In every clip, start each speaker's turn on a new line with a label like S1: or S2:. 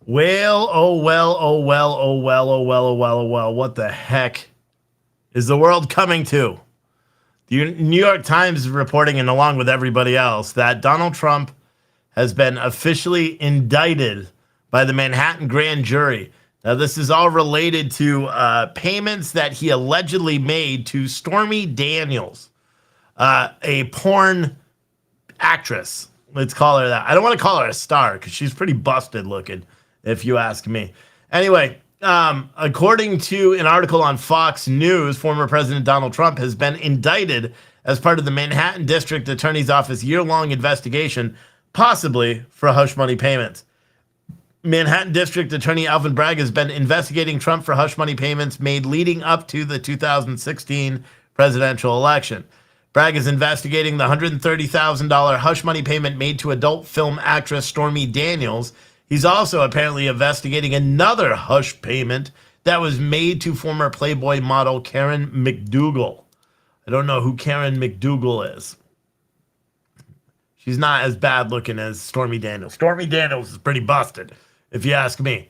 S1: Well, oh well, oh well, oh well, oh well, oh well, oh well. What the heck is the world coming to? The New York Times is reporting, and along with everybody else, that Donald Trump has been officially indicted by the Manhattan grand jury. Now, this is all related to payments that he allegedly made to Stormy Daniels, a porn actress. Let's call her that. I don't want to call her a star because she's pretty busted looking, if you ask me. Anyway, according to an article on Fox News, former President Donald Trump has been indicted as part of the Manhattan District Attorney's Office year-long investigation, possibly for hush money payments. Manhattan District Attorney Alvin Bragg has been investigating Trump for hush money payments made leading up to the 2016 presidential election. Bragg is investigating the $130,000 hush money payment made to adult film actress Stormy Daniels. He's also apparently investigating another hush payment that was made to former Playboy model Karen McDougal. I don't know who Karen McDougal is. She's not as bad looking as Stormy Daniels. Stormy Daniels is pretty busted, if you ask me.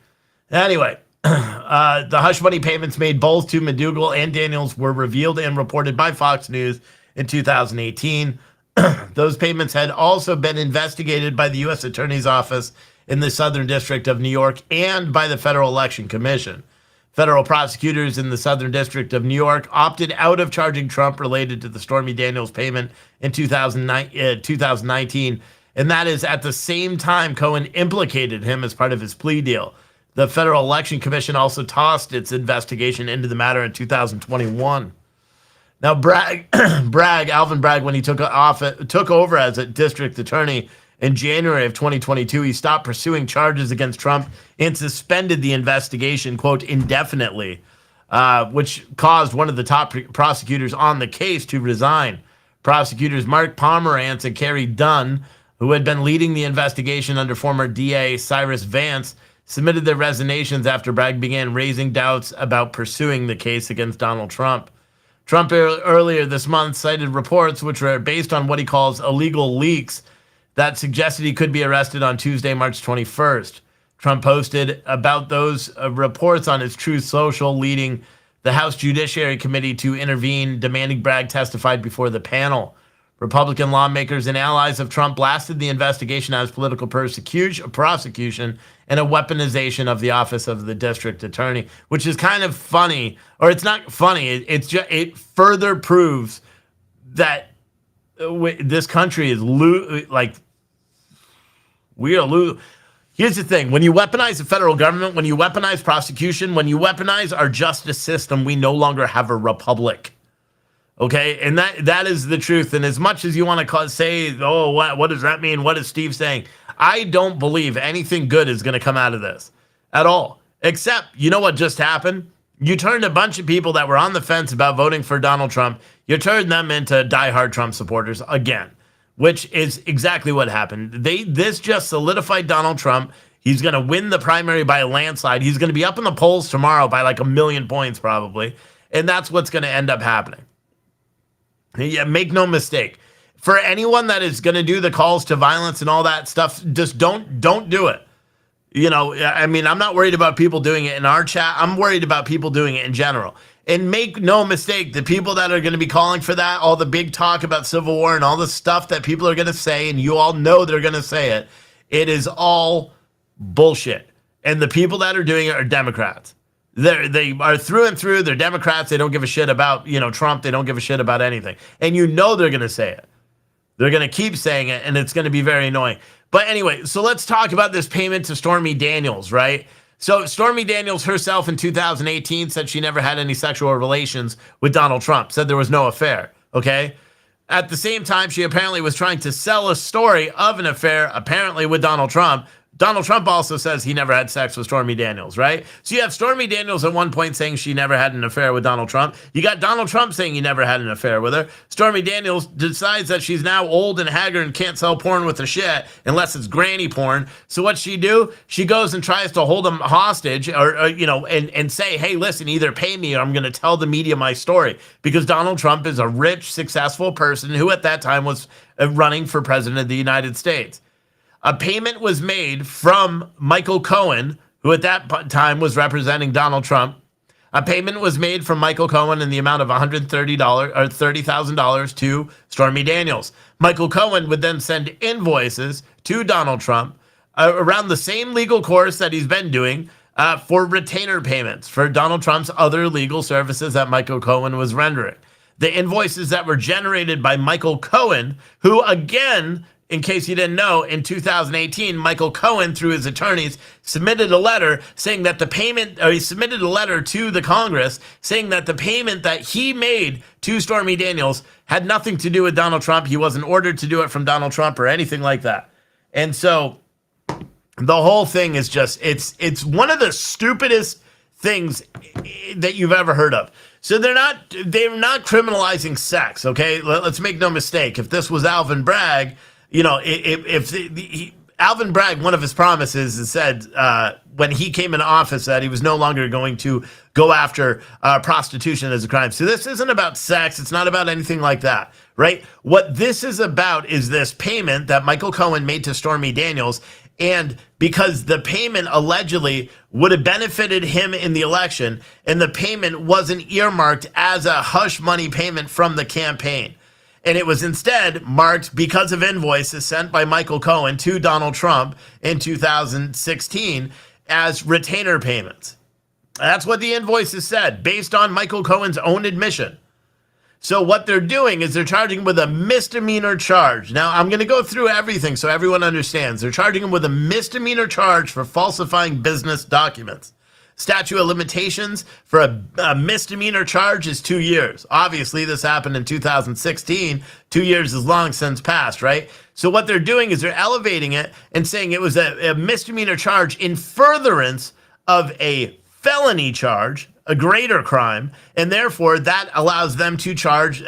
S1: Anyway, the hush money payments made both to McDougal and Daniels were revealed and reported by Fox News in 2018. Those payments had also been investigated by the U.S. Attorney's Office in the Southern District of New York and by the Federal Election Commission. Federal prosecutors in the Southern District of New York opted out of charging Trump related to the Stormy Daniels payment in 2019, and that is at the same time Cohen implicated him as part of his plea deal. The Federal Election Commission also tossed its investigation into the matter in 2021. Now, Alvin Bragg, when he took over as a district attorney in January of 2022, he stopped pursuing charges against Trump and suspended the investigation, quote, indefinitely, which caused one of the top prosecutors on the case to resign. Prosecutors Mark Pomerantz and Carrie Dunn, who had been leading the investigation under former DA Cyrus Vance, submitted their resignations after Bragg began raising doubts about pursuing the case against Donald Trump. Trump earlier this month cited reports which were based on what he calls illegal leaks that suggested he could be arrested on Tuesday, March 21st. Trump posted about those reports on his Truth Social, leading the House Judiciary Committee to intervene, demanding Bragg testified before the panel. Republican lawmakers and allies of Trump blasted the investigation as political prosecution and a weaponization of the office of the district attorney, which is kind of funny, or it's not funny. It further proves that this country is we are losing. Here's the thing: when you weaponize the federal government, when you weaponize prosecution, when you weaponize our justice system, we no longer have a republic. Okay, and that is the truth. And as much as you want to say, oh, what does that mean? What is Steve saying? I don't believe anything good is going to come out of this at all. Except, you know what just happened? You turned a bunch of people that were on the fence about voting for Donald Trump, you turned them into diehard Trump supporters again, which is exactly what happened. This just solidified Donald Trump. He's going to win the primary by a landslide. He's going to be up in the polls tomorrow by like 1,000,000 points probably. And that's what's going to end up happening. Yeah, make no mistake. For anyone that is going to do the calls to violence and all that stuff, just don't do it. You know, I mean, I'm not worried about people doing it in our chat. I'm worried about people doing it in general. And make no mistake, the people that are going to be calling for that, all the big talk about civil war and all the stuff that people are going to say, and you all know they're going to say it, it is all bullshit. And the people that are doing it are Democrats. They are through and through. They're Democrats. They don't give a shit about, Trump. They don't give a shit about anything. And you know they're going to say it. They're going to keep saying it, and it's going to be very annoying. But anyway, so let's talk about this payment to Stormy Daniels, right? So Stormy Daniels herself in 2018 said she never had any sexual relations with Donald Trump, said there was no affair, okay? At the same time, she apparently was trying to sell a story of an affair, apparently with Donald Trump. Donald Trump also says he never had sex with Stormy Daniels, right? So you have Stormy Daniels at one point saying she never had an affair with Donald Trump. You got Donald Trump saying he never had an affair with her. Stormy Daniels decides that she's now old and haggard and can't sell porn with a shit unless it's granny porn. So what's she do? She goes and tries to hold him hostage and say, hey, listen, either pay me or I'm going to tell the media my story. Because Donald Trump is a rich, successful person who at that time was running for president of the United States. A payment was made from Michael Cohen who at that time was representing Donald Trump. A payment was made from Michael Cohen in the amount of $130 or $30,000 to Stormy Daniels. Michael Cohen would then send invoices to Donald Trump around the same legal course that he's been doing for retainer payments for Donald Trump's other legal services that Michael Cohen was rendering. The invoices that were generated by Michael Cohen, who again, in case you didn't know, in 2018, Michael Cohen, through his attorneys, submitted a letter saying that the payment, or he submitted a letter to the Congress saying that the payment that he made to Stormy Daniels had nothing to do with Donald Trump. He wasn't ordered to do it from Donald Trump or anything like that. And so the whole thing is just, it's one of the stupidest things that you've ever heard of. So they're not criminalizing sex, okay? Let's make no mistake. If this was Alvin Bragg, you know, Alvin Bragg, one of his promises is said when he came into office that he was no longer going to go after prostitution as a crime. So this isn't about sex. It's not about anything like that, right? What this is about is this payment that Michael Cohen made to Stormy Daniels. And because the payment allegedly would have benefited him in the election, and the payment wasn't earmarked as a hush money payment from the campaign. And it was instead marked because of invoices sent by Michael Cohen to Donald Trump in 2016 as retainer payments. That's what the invoices said, based on Michael Cohen's own admission. So what they're doing is they're charging him with a misdemeanor charge. Now, I'm going to go through everything so everyone understands. They're charging him with a misdemeanor charge for falsifying business documents. Statute of limitations for a misdemeanor charge is 2 years. Obviously, this happened in 2016. 2 years is long since passed, right? So what they're doing is they're elevating it and saying it was a misdemeanor charge in furtherance of a felony charge, a greater crime, and therefore that allows them to charge,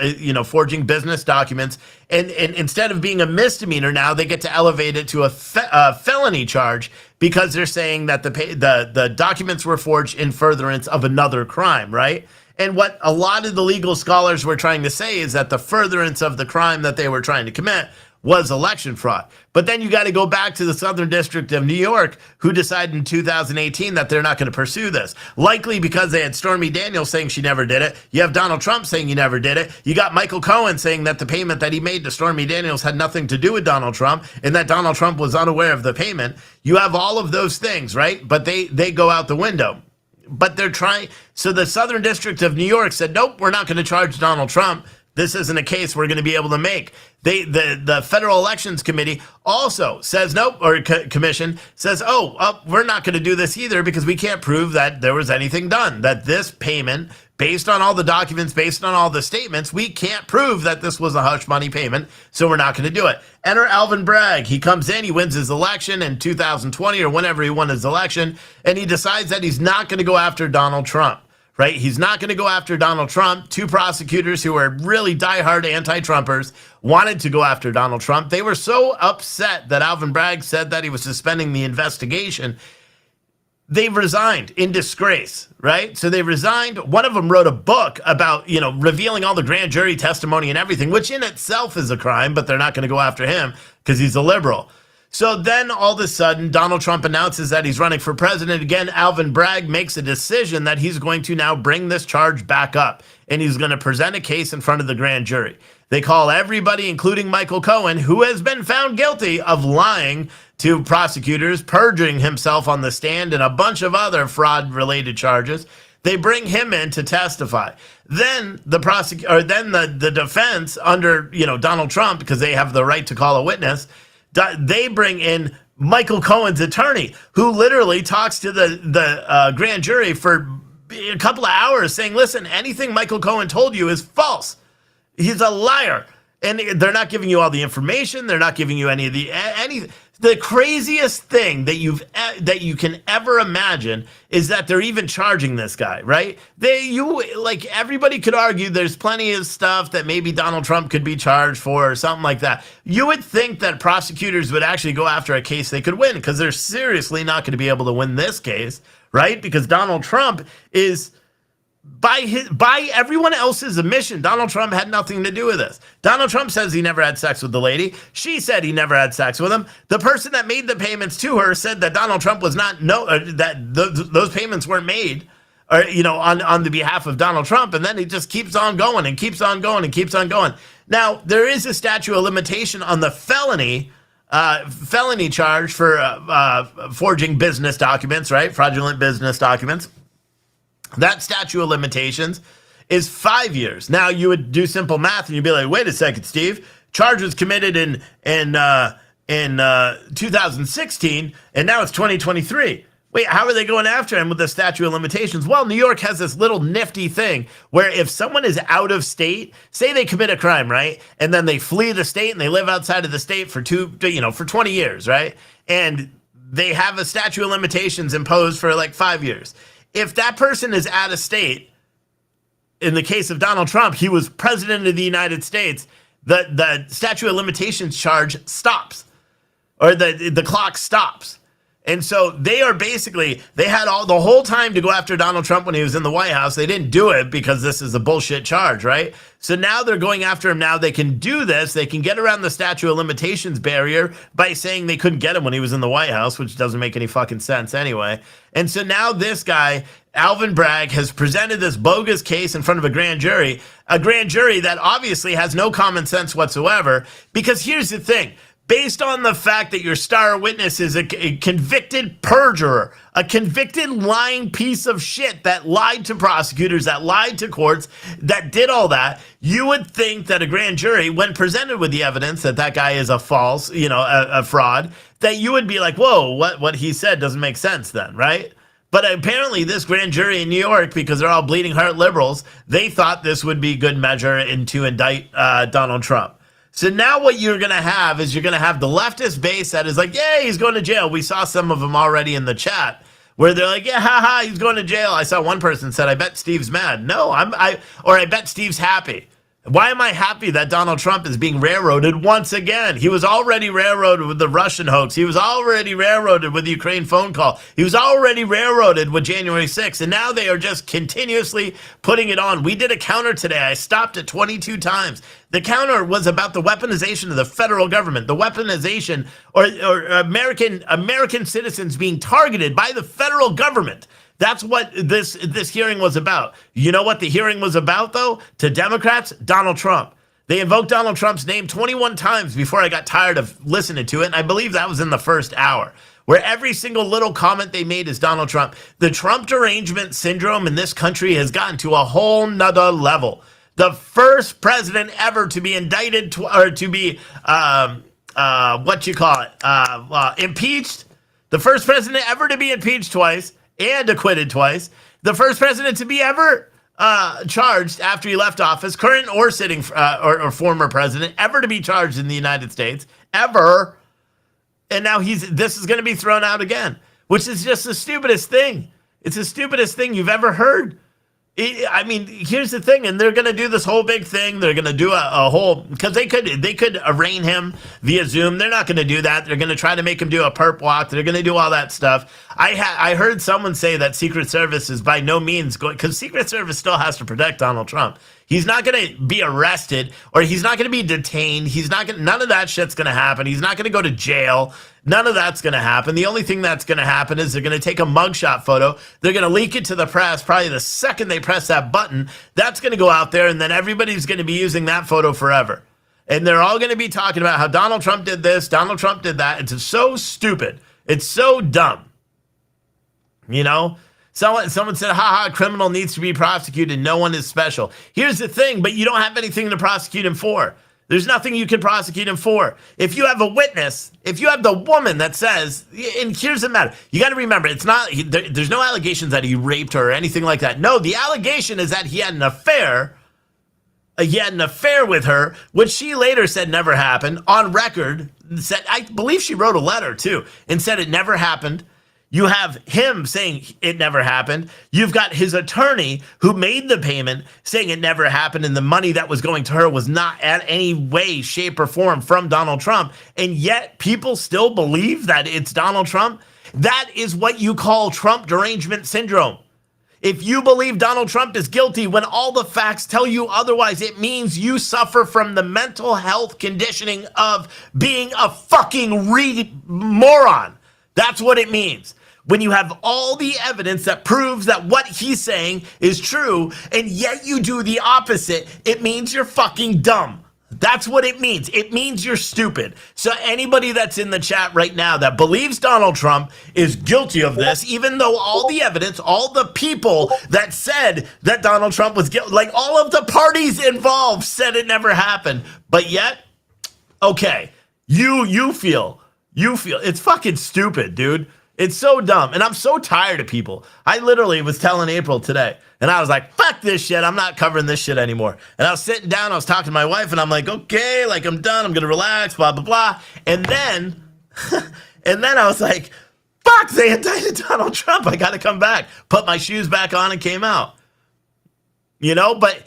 S1: forging business documents. And instead of being a misdemeanor, now they get to elevate it to a felony charge because they're saying that the documents were forged in furtherance of another crime, right? And what a lot of the legal scholars were trying to say is that the furtherance of the crime that they were trying to commit was election fraud. But then you got to go back to the Southern District of New York, who decided in 2018 that they're not going to pursue this. Likely because they had Stormy Daniels saying she never did it. You have Donald Trump saying he never did it. You got Michael Cohen saying that the payment that he made to Stormy Daniels had nothing to do with Donald Trump and that Donald Trump was unaware of the payment. You have all of those things, right? But they go out the window. But they're trying. So the Southern District of New York said, nope, we're not going to charge Donald Trump. This isn't a case we're going to be able to make. The Federal Elections Committee also says nope, or commission says, we're not going to do this either because we can't prove that there was anything done. That this payment, based on all the documents, based on all the statements, we can't prove that this was a hush money payment, so we're not going to do it. Enter Alvin Bragg. He comes in, he wins his election in 2020 or whenever he won his election, and he decides that he's not going to go after Donald Trump. Right? He's not going to go after Donald Trump. Two prosecutors who are really diehard anti-Trumpers wanted to go after Donald Trump. They were so upset that Alvin Bragg said that he was suspending the investigation. They resigned in disgrace, right? So they resigned. One of them wrote a book about, revealing all the grand jury testimony and everything, which in itself is a crime, but they're not going to go after him because he's a liberal. So then all of a sudden, Donald Trump announces that he's running for president again. Alvin Bragg makes a decision that he's going to now bring this charge back up, and he's going to present a case in front of the grand jury. They call everybody, including Michael Cohen, who has been found guilty of lying to prosecutors, perjuring himself on the stand, and a bunch of other fraud-related charges. They bring him in to testify. Then the the defense under Donald Trump, because they have the right to call a witness, they bring in Michael Cohen's attorney, who literally talks to the grand jury for a couple of hours saying, listen, anything Michael Cohen told you is false. He's a liar. And they're not giving you all the information. They're not giving you any of the craziest thing that you can ever imagine is that they're even charging this guy, right? Everybody could argue there's plenty of stuff that maybe Donald Trump could be charged for or something like that. You would think that prosecutors would actually go after a case they could win because they're seriously not going to be able to win this case, right? Because Donald Trump is by everyone else's admission, Donald Trump had nothing to do with this. Donald Trump says he never had sex with the lady. She said he never had sex with him. The person that made the payments to her said that Donald Trump was not those payments weren't made, or on the behalf of Donald Trump. And then he just keeps on going and keeps on going and keeps on going. Now there is a statute of limitation on the felony charge for forging business documents, right? Fraudulent business documents. That statute of limitations is 5 years. Now you would do simple math and you'd be like, wait a second, Steve. Charge was committed in 2016 and now it's 2023. Wait, how are they going after him with the statute of limitations? Well, New York has this little nifty thing where if someone is out of state, say they commit a crime, right? And then they flee the state and they live outside of the state for 20 years, right? And they have a statute of limitations imposed for like 5 years. If that person is out of state, in the case of Donald Trump, he was president of the United States, the statute of limitations charge stops, or the clock stops. And so they had the whole time to go after Donald Trump when he was in the White House. They didn't do it because this is a bullshit charge, right? So now they're going after him. Now they can do this. They can get around the statute of limitations barrier by saying they couldn't get him when he was in the White House, which doesn't make any fucking sense anyway. And so now this guy, Alvin Bragg, has presented this bogus case in front of a grand jury that obviously has no common sense whatsoever. Because here's the thing. Based on the fact that your star witness is a convicted perjurer, a convicted lying piece of shit that lied to prosecutors, that lied to courts, that did all that, you would think that a grand jury, when presented with the evidence that that guy is a fraud, that you would be like, whoa, what he said doesn't make sense then, right? But apparently this grand jury in New York, because they're all bleeding heart liberals, they thought this would be good measure to indict Donald Trump. So now what you're going to have is you're going to have the leftist base that is like, yeah, he's going to jail. We saw some of them already in the chat where they're like, yeah, haha, he's going to jail. I saw one person said, I bet Steve's mad. No, I bet Steve's happy. Why am I happy that Donald Trump is being railroaded once again? He was already railroaded with the Russian hoax. He was already railroaded with the Ukraine phone call. He was already railroaded with January 6th. And now they are just continuously putting it on. We did a counter today. I stopped it 22 times. The counter was about the weaponization of the federal government, the weaponization or American citizens being targeted by the federal government. That's what this hearing was about. You know what the hearing was about, though? To Democrats, Donald Trump. They invoked Donald Trump's name 21 times before I got tired of listening to it, and I believe that was in the first hour, where every single little comment they made is Donald Trump. The Trump derangement syndrome in this country has gotten to a whole nother level. The first president ever to be indicted or to be, impeached. The first president ever to be impeached twice and acquitted twice. The first president to be ever charged after he left office, current or sitting or former president, ever to be charged in the United States, ever. And now this is going to be thrown out again, which is just the stupidest thing. It's the stupidest thing you've ever heard. Here's the thing, and they're going to do this whole big thing. They're going to do a whole, because they could arraign him via Zoom. They're not going to do that. They're going to try to make him do a perp walk. They're going to do all that stuff. I heard someone say that Secret Service is by no means going, because Secret Service still has to protect Donald Trump. He's not going to be arrested, or he's not going to be detained. None of that shit's going to happen. He's not going to go to jail. None of that's going to happen. The only thing that's going to happen is they're going to take a mugshot photo. They're going to leak it to the press. Probably the second they press that button, that's going to go out there, and then everybody's going to be using that photo forever. And they're all going to be talking about how Donald Trump did this, Donald Trump did that. It's so stupid. It's so dumb. You know? Someone said, criminal needs to be prosecuted. No one is special. Here's the thing, but you don't have anything to prosecute him for. There's nothing you can prosecute him for. If you have a witness, if you have the woman that says, and here's the matter, you got to remember, there's no allegations that he raped her or anything like that. No, the allegation is that he had an affair. He had an affair with her, which she later said never happened. On record, said, I believe she wrote a letter too, and said it never happened. You have him saying it never happened. You've got his attorney who made the payment saying it never happened, and the money that was going to her was not at any way, shape, or form from Donald Trump. And yet people still believe that it's Donald Trump. That is what you call Trump derangement syndrome. If you believe Donald Trump is guilty when all the facts tell you otherwise, it means you suffer from the mental health conditioning of being a fucking moron. That's what it means. When you have all the evidence that proves that what he's saying is true, and yet you do the opposite, it means you're fucking dumb. That's what it means. It means you're stupid. So anybody that's in the chat right now that believes Donald Trump is guilty of this, even though all the evidence, all the people that said that Donald Trump was guilty, like all of the parties involved said it never happened. But yet, okay, you feel it's fucking stupid, dude. It's so dumb. And I'm so tired of people. I literally was telling April today, and I was like, fuck this shit. I'm not covering this shit anymore. And I was sitting down, I was talking to my wife, and I'm like, okay, like I'm done. I'm going to relax, blah, blah, blah. And then, I was like, fuck, they indicted Donald Trump. I got to come back. Put my shoes back on and came out. You know, but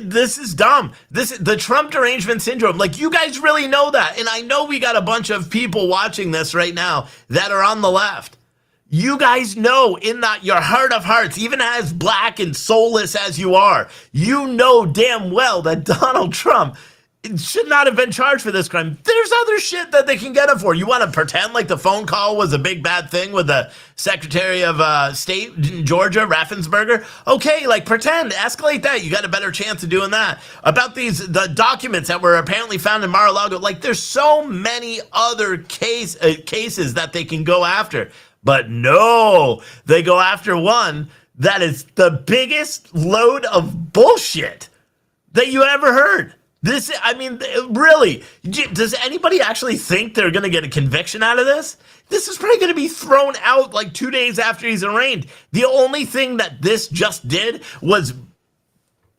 S1: this is dumb. This is the Trump derangement syndrome. Like, you guys really know that. And I know we got a bunch of people watching this right now that are on the left. You guys know in that your heart of hearts, even as black and soulless as you are, you know damn well that Donald Trump should not have been charged for this crime. There's other shit that they can get him for. You want to pretend like the phone call was a big bad thing with the Secretary of State in Georgia, Raffensperger? Okay, like pretend, escalate that. You got a better chance of doing that. About the documents that were apparently found in Mar-a-Lago, like there's so many other cases that they can go after. But no, they go after one that is the biggest load of bullshit that you ever heard. This, I mean, really, does anybody actually think they're going to get a conviction out of this? This is probably going to be thrown out like 2 days after he's arraigned. The only thing that this just did was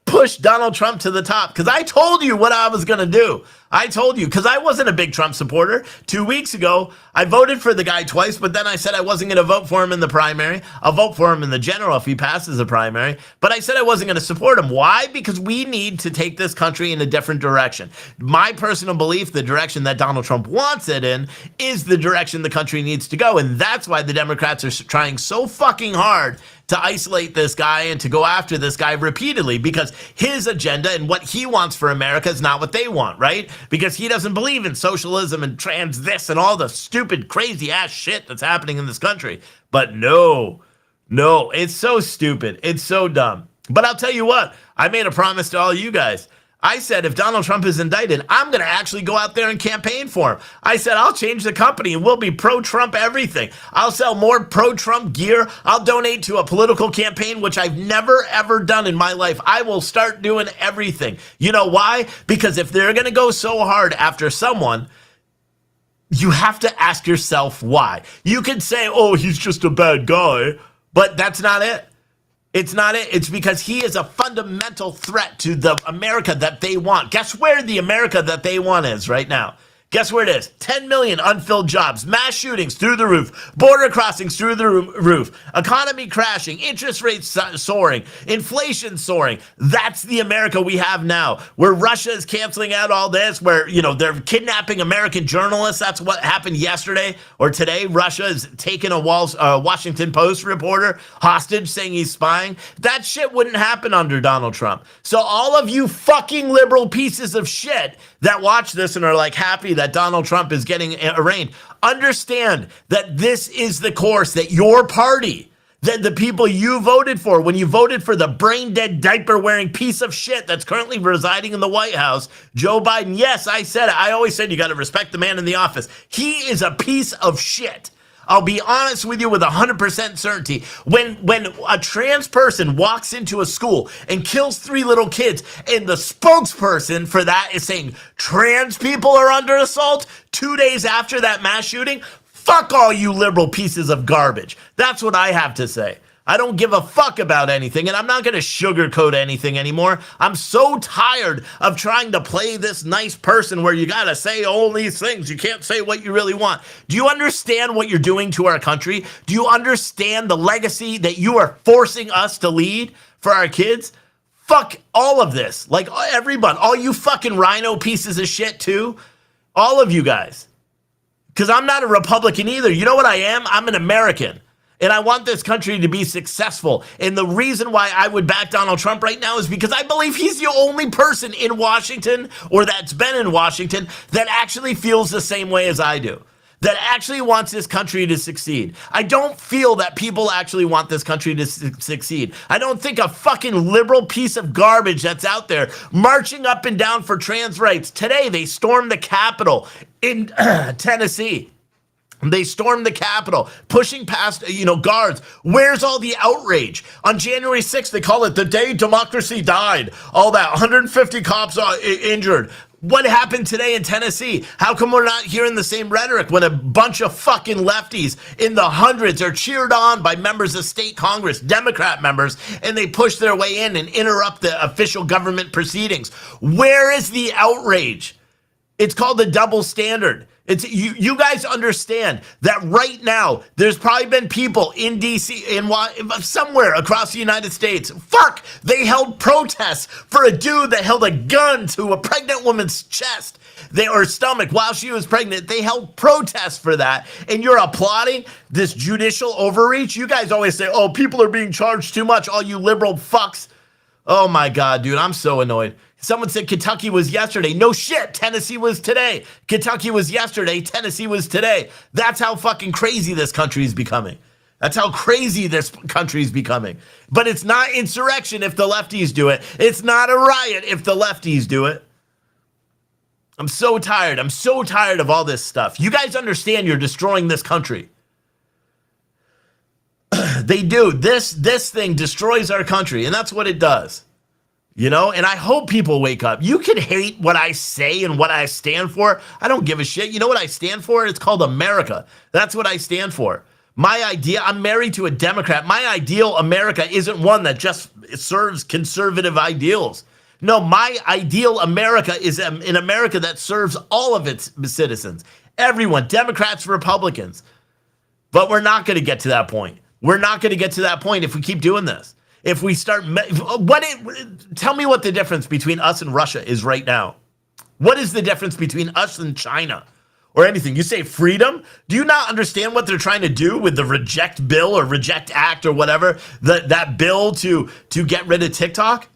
S1: push Donald Trump to the top, because I told you what I was going to do. I told you, because I wasn't a big Trump supporter. 2 weeks ago, I voted for the guy twice, but then I said I wasn't going to vote for him in the primary. I'll vote for him in the general if he passes the primary, but I said I wasn't going to support him. Why? Because we need to take this country in a different direction. My personal belief, the direction that Donald Trump wants it in, is the direction the country needs to go, and that's why the Democrats are trying so fucking hard to isolate this guy and to go after this guy repeatedly, because his agenda and what he wants for America is not what they want, right? Because he doesn't believe in socialism and trans this and all the stupid, crazy ass shit that's happening in this country. But no, it's so stupid. It's so dumb. But I'll tell you what, I made a promise to all you guys. I said, if Donald Trump is indicted, I'm going to actually go out there and campaign for him. I said, I'll change the company and we'll be pro-Trump everything. I'll sell more pro-Trump gear. I'll donate to a political campaign, which I've never, ever done in my life. I will start doing everything. You know why? Because if they're going to go so hard after someone, you have to ask yourself why. You could say, oh, he's just a bad guy, but that's not it. It's not it. It's because he is a fundamental threat to the America that they want. Guess where the America that they want is right now? Guess where it is? 10 million unfilled jobs, mass shootings through the roof, border crossings through the roof, economy crashing, interest rates soaring, inflation soaring. That's the America we have now, where Russia is canceling out all this, where, you know, they're kidnapping American journalists. That's what happened yesterday or today. Russia is taking a Washington Post reporter hostage, saying he's spying. That shit wouldn't happen under Donald Trump. So all of you fucking liberal pieces of shit that watch this and are like happy that Donald Trump is getting arraigned, understand that this is the course that your party, that the people you voted for, when you voted for the brain dead diaper wearing piece of shit that's currently residing in the White House, Joe Biden. Yes, I said it. I always said you got to respect the man in the office. He is a piece of shit. I'll be honest with you with 100% certainty. When a trans person walks into a school and kills 3 little kids, and the spokesperson for that is saying trans people are under assault 2 days after that mass shooting, fuck all you liberal pieces of garbage. That's what I have to say. I don't give a fuck about anything, and I'm not going to sugarcoat anything anymore. I'm so tired of trying to play this nice person where you got to say all these things. You can't say what you really want. Do you understand what you're doing to our country? Do you understand the legacy that you are forcing us to lead for our kids? Fuck all of this. Like everyone, all you fucking rhino pieces of shit too. All of you guys. Because I'm not a Republican either. You know what I am? I'm an American. And I want this country to be successful. And the reason why I would back Donald Trump right now is because I believe he's the only person in Washington, or that's been in Washington, that actually feels the same way as I do, that actually wants this country to succeed. I don't feel that people actually want this country to succeed. I don't think a fucking liberal piece of garbage that's out there marching up and down for trans rights. Today, they stormed the Capitol in Tennessee. They stormed the Capitol, pushing past, guards. Where's all the outrage? On January 6th, they call it the day democracy died. All that, 150 cops injured. What happened today in Tennessee? How come we're not hearing the same rhetoric when a bunch of fucking lefties in the hundreds are cheered on by members of state Congress, Democrat members, and they push their way in and interrupt the official government proceedings? Where is the outrage? It's called the double standard. It's you guys understand that right now there's probably been people in DC, somewhere across the United States. Fuck, they held protests for a dude that held a gun to a pregnant woman's chest or stomach while she was pregnant. They held protests for that, and you're applauding this judicial overreach. You guys always say, "Oh, people are being charged too much." All you liberal fucks. Oh my God, dude, I'm so annoyed. Someone said Kentucky was yesterday. No shit, Tennessee was today. Kentucky was yesterday, Tennessee was today. That's how fucking crazy this country is becoming. That's how crazy this country is becoming. But it's not insurrection if the lefties do it. It's not a riot if the lefties do it. I'm so tired. I'm so tired of all this stuff. You guys understand you're destroying this country. They do. This thing destroys our country, and that's what it does. And I hope people wake up. You can hate what I say and what I stand for. I don't give a shit. You know what I stand for? It's called America. That's what I stand for. My idea, I'm married to a Democrat. My ideal America isn't one that just serves conservative ideals. No, my ideal America is an America that serves all of its citizens. Everyone, Democrats, Republicans. But we're not going to get to that point. We're not going to get to that point if we keep doing this. If we start, tell me what the difference between us and Russia is right now. What is the difference between us and China or anything? You say freedom? Do you not understand what they're trying to do with the Reject Bill or Reject Act or whatever, that bill to get rid of TikTok?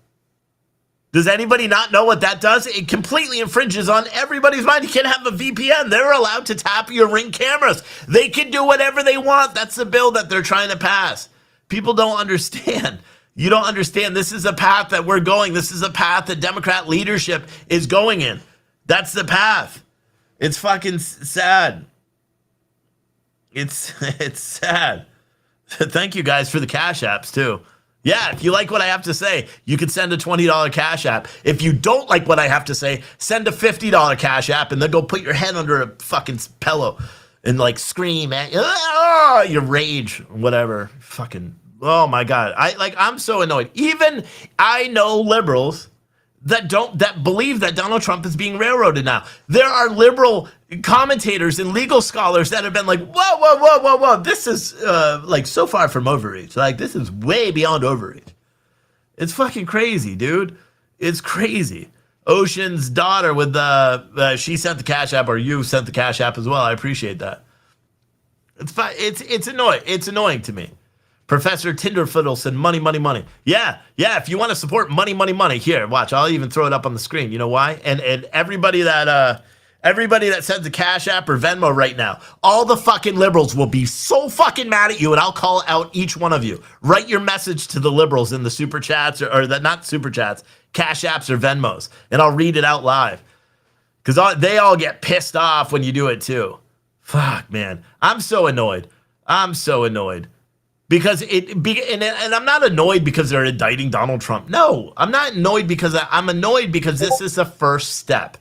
S1: Does anybody not know what that does? It completely infringes on everybody's mind. You can't have a VPN. They're allowed to tap your Ring cameras. They can do whatever they want. That's the bill that they're trying to pass. People don't understand. You don't understand. This is a path that we're going. This is a path that Democrat leadership is going in. That's the path. It's fucking sad. It's sad. Thank you guys for the cash apps too. Yeah, if you like what I have to say, you can send a $20 cash app. If you don't like what I have to say, send a $50 cash app and then go put your head under a fucking pillow and scream at your rage, whatever. Fucking, oh my God. I'm so annoyed. Even I know liberals that believe that Donald Trump is being railroaded now. There are liberal commentators and legal scholars that have been like, whoa. This is so far from overreach. This is way beyond overreach. It's fucking crazy, dude. It's crazy. Ocean's daughter with she sent the cash app, or you sent the cash app as well. I appreciate that. It's annoying. It's annoying to me. Professor Tinderfiddle said, money. Yeah. If you want to support money. Here, watch. I'll even throw it up on the screen. You know why? And everybody that sends a Cash App or Venmo right now, all the fucking liberals will be so fucking mad at you, and I'll call out each one of you. Write your message to the liberals in the super chats or not super chats, Cash Apps or Venmos, and I'll read it out live. Because they all get pissed off when you do it too. Fuck, man. I'm so annoyed. Because and I'm not annoyed because they're indicting Donald Trump. No, I'm not annoyed because I'm annoyed because this is the first step.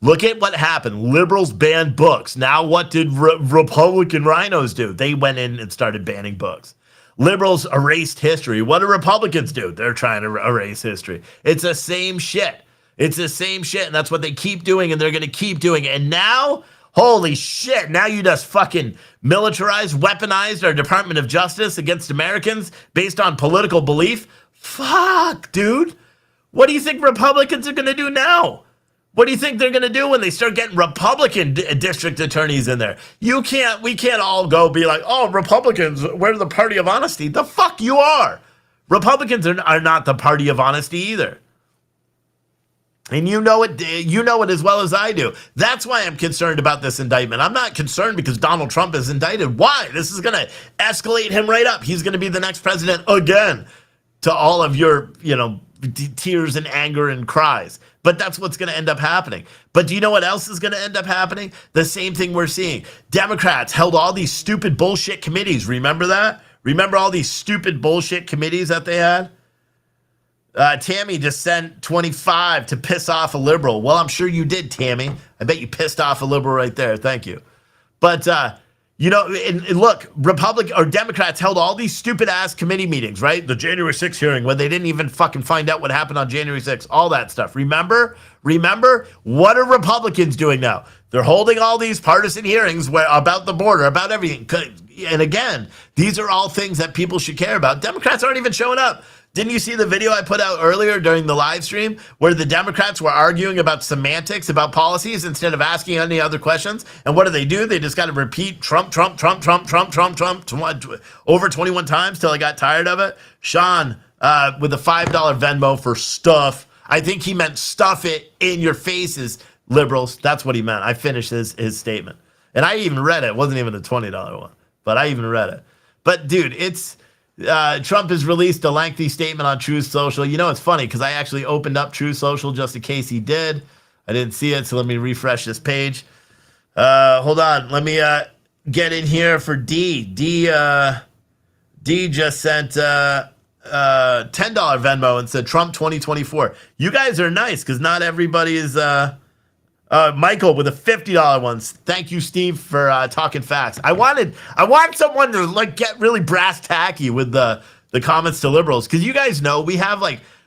S1: Look at what happened. Liberals banned books. Now what did Republican rhinos do? They went in and started banning books. Liberals erased history. What do Republicans do? They're trying to erase history. It's the same shit. And that's what they keep doing, and they're going to keep doing it. And now, holy shit, now you just fucking militarized, weaponized our Department of Justice against Americans based on political belief? Fuck, dude. What do you think Republicans are going to do now? What do you think they're going to do when they start getting Republican district attorneys in there? We can't all go be like, oh, Republicans, we're the party of honesty. The fuck you are. Republicans are not the party of honesty either. And you know it as well as I do. That's why I'm concerned about this indictment. I'm not concerned because Donald Trump is indicted. Why? This is going to escalate him right up. He's going to be the next president again, to all of your, tears and anger and cries. But that's what's going to end up happening. But do you know what else is going to end up happening? The same thing we're seeing. Democrats held all these stupid bullshit committees. Remember that? Remember all these stupid bullshit committees that they had? Tammy just sent 25 to piss off a liberal. Well, I'm sure you did, Tammy. I bet you pissed off a liberal right there. Thank you. But, and look, Democrats held all these stupid ass committee meetings, right? The January 6th hearing when they didn't even fucking find out what happened on January 6th, all that stuff. Remember? What are Republicans doing now? They're holding all these partisan hearings about the border, about everything. And again, these are all things that people should care about. Democrats aren't even showing up. Didn't you see the video I put out earlier during the live stream where the Democrats were arguing about semantics, about policies, instead of asking any other questions? And what do? They just got to repeat Trump, Trump, Trump, Trump, Trump, Trump, Trump, over 21 times till I got tired of it. Sean, with a $5 Venmo for stuff. I think he meant stuff it in your faces, liberals. That's what he meant. I finished his statement. And I even read it. It wasn't even a $20 one, but I even read it. But, dude, Trump has released a lengthy statement on Truth Social. It's funny because I actually opened up Truth Social just in case he did. I didn't see it, so let me refresh this page. Hold on. Let me get in here for D. D just sent $10 Venmo and said Trump 2024. You guys are nice because not everybody is... Michael with a $50 one. Thank you, Steve, for talking facts. I want someone to get really brass tacky with the comments to liberals, because you guys know we have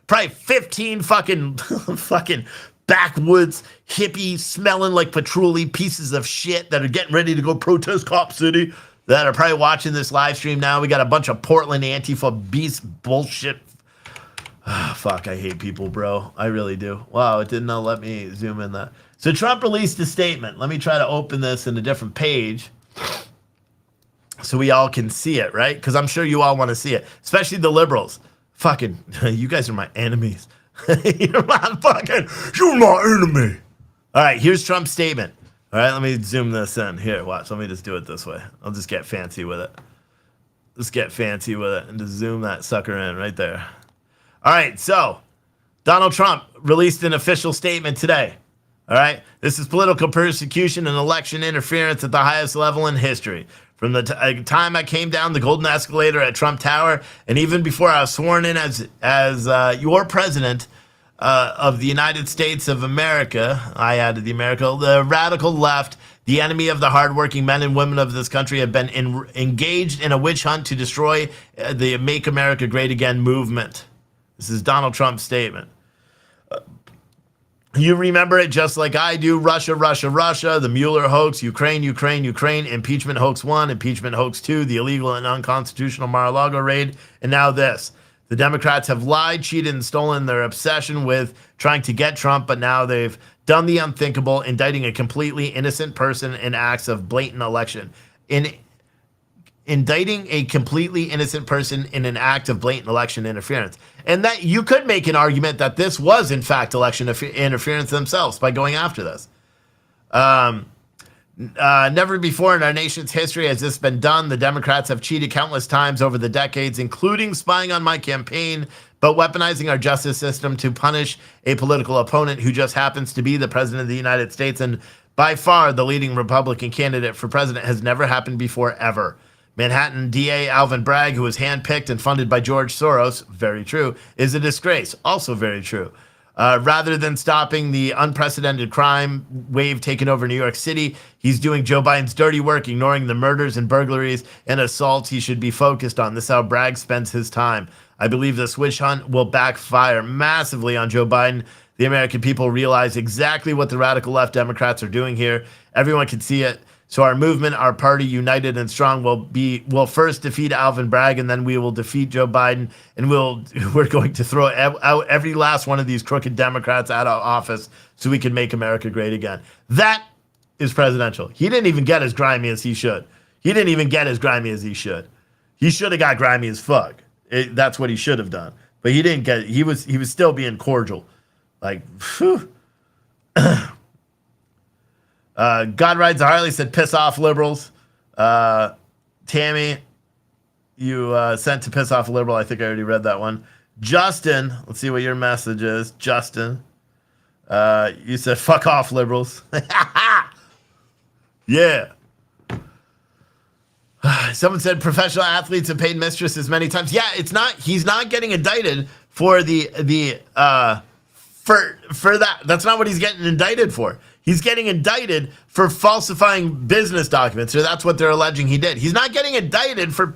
S1: probably 15 fucking backwoods hippie smelling like patchouli pieces of shit that are getting ready to go protest Cop City that are probably watching this live stream now. We got a bunch of Portland Antifa beast bullshit. Fuck, I hate people, bro. I really do. Wow, it did not let me zoom in that. So Trump released a statement. Let me try to open this in a different page so we all can see it, right? Because I'm sure you all want to see it, especially the liberals. Fucking, you guys are my enemies. You're my enemy. All right, here's Trump's statement. All right, let me zoom this in. Here, watch. Let me just do it this way. I'll just get fancy with it. Just get fancy with it and just zoom that sucker in right there. All right, so Donald Trump released an official statement today. All right, this is political persecution and election interference at the highest level in history. From the time I came down the golden escalator at Trump Tower, and even before I was sworn in as your president of the United States of America, I added the America, the radical left, the enemy of the hardworking men and women of this country, have been engaged in a witch hunt to destroy the Make America Great Again movement. This is Donald Trump's statement. You remember it just like I do. Russia, Russia, Russia, the Mueller hoax, Ukraine, Ukraine, Ukraine, impeachment hoax 1, impeachment hoax 2, the illegal and unconstitutional Mar-a-Lago raid, and now this. The Democrats have lied, cheated, and stolen their obsession with trying to get Trump, but now they've done the unthinkable, indicting a completely innocent person in acts of blatant election. Indicting a completely innocent person in an act of blatant election interference. And that you could make an argument that this was, in fact, election interference themselves by going after this. Never before in our nation's history has this been done. The Democrats have cheated countless times over the decades, including spying on my campaign, but weaponizing our justice system to punish a political opponent who just happens to be the president of the United States and by far the leading Republican candidate for president has never happened before, ever. Manhattan DA Alvin Bragg, who was handpicked and funded by George Soros, very true, is a disgrace, also very true. Rather than stopping the unprecedented crime wave taking over New York City, he's doing Joe Biden's dirty work, ignoring the murders and burglaries and assaults he should be focused on. This is how Bragg spends his time. I believe this witch hunt will backfire massively on Joe Biden. The American people realize exactly what the radical left Democrats are doing here. Everyone can see it. So our movement, our party, united and strong, will first defeat Alvin Bragg, and then we will defeat Joe Biden, and we're going to throw out every last one of these crooked Democrats out of office so we can make America great again. That is presidential. He didn't even get as grimy as he should. He should have got grimy as fuck. That's what he should have done. But he didn't get it. He was still being cordial. Like, phew. God Rides a Harley said, piss off liberals. Tammy, you sent to piss off a liberal. I think I already read that one. Justin, let's see what your message is. Justin, you said, fuck off liberals. Yeah. Someone said professional athletes have paid mistresses many times. Yeah, he's not getting indicted for for that. That's not what he's getting indicted for. He's getting indicted for falsifying business documents, or that's what they're alleging he did. He's not getting indicted for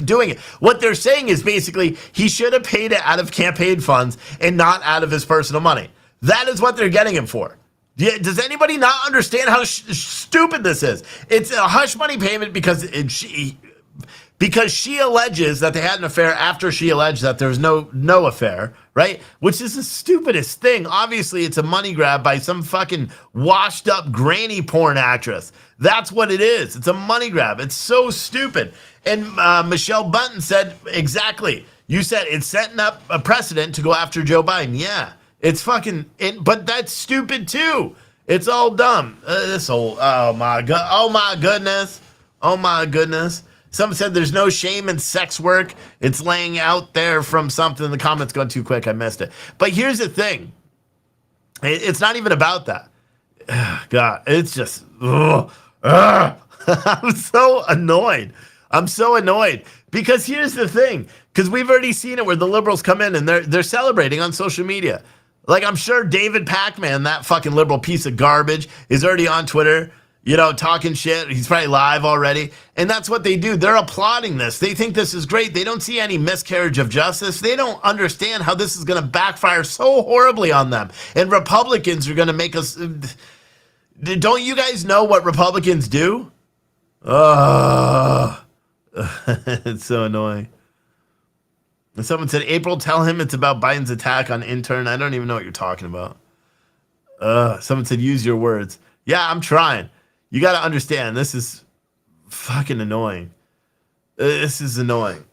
S1: doing it. What they're saying is basically he should have paid it out of campaign funds and not out of his personal money. That is what they're getting him for. Does anybody not understand how stupid this is? It's a hush money payment because she alleges that they had an affair after she alleged that there was no affair, right? Which is the stupidest thing. Obviously, it's a money grab by some fucking washed up granny porn actress. That's what it is. It's a money grab. It's so stupid. And Michelle Bunton said, exactly. You said it's setting up a precedent to go after Joe Biden. Yeah, it's fucking, but that's stupid too. It's all dumb. Oh my goodness. Someone said there's no shame in sex work. It's laying out there from something. The comments going too quick. I missed it. But here's the thing. It's not even about that. God, it's just, I'm so annoyed. Because here's the thing. Because we've already seen it where the liberals come in and they're celebrating on social media. Like, I'm sure David Pacman, that fucking liberal piece of garbage, is already on Twitter, talking shit. He's probably live already. And that's what they do. They're applauding this. They think this is great. They don't see any miscarriage of justice. They don't understand how this is going to backfire so horribly on them. And Republicans are going to make us... Don't you guys know what Republicans do? It's so annoying. And someone said, April, tell him it's about Biden's attack on intern. I don't even know what you're talking about. Someone said, use your words. Yeah, I'm trying. You got to understand, this is fucking annoying. This is annoying.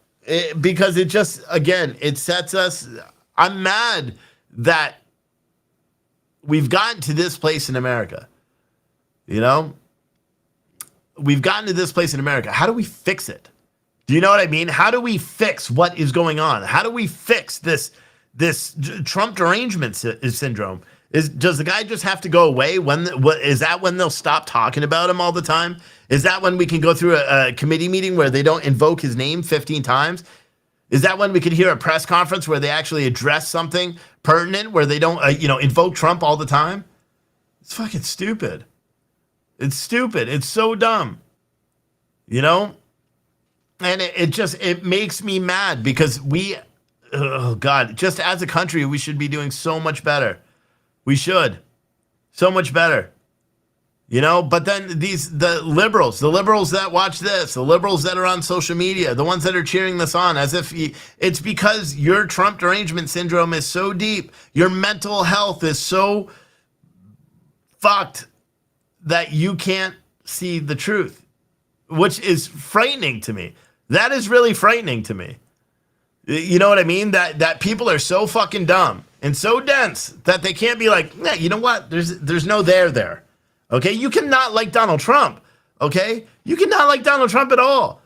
S1: Because it just, again, it sets us... I'm mad that we've gotten to this place in America. We've gotten to this place in America. How do we fix it? Do you know what I mean? How do we fix what is going on? How do we fix this Trump derangement syndrome? Does the guy just have to go away? Is that when they'll stop talking about him all the time? Is that when we can go through a committee meeting where they don't invoke his name 15 times? Is that when we could hear a press conference where they actually address something pertinent, where they don't, invoke Trump all the time? It's fucking stupid. It's stupid. It's so dumb. And it makes me mad because just as a country, we should be doing so much better. We should. So much better. But then the liberals that watch this, the liberals that are on social media, the ones that are cheering this on, as if it's because your Trump derangement syndrome is so deep, your mental health is so fucked that you can't see the truth, which is frightening to me. That is really frightening to me. You know what I mean? That people are so fucking dumb and so dense that they can't be like, yeah, you know what? There's no there. Okay? You cannot like Donald Trump. Okay? You cannot like Donald Trump at all.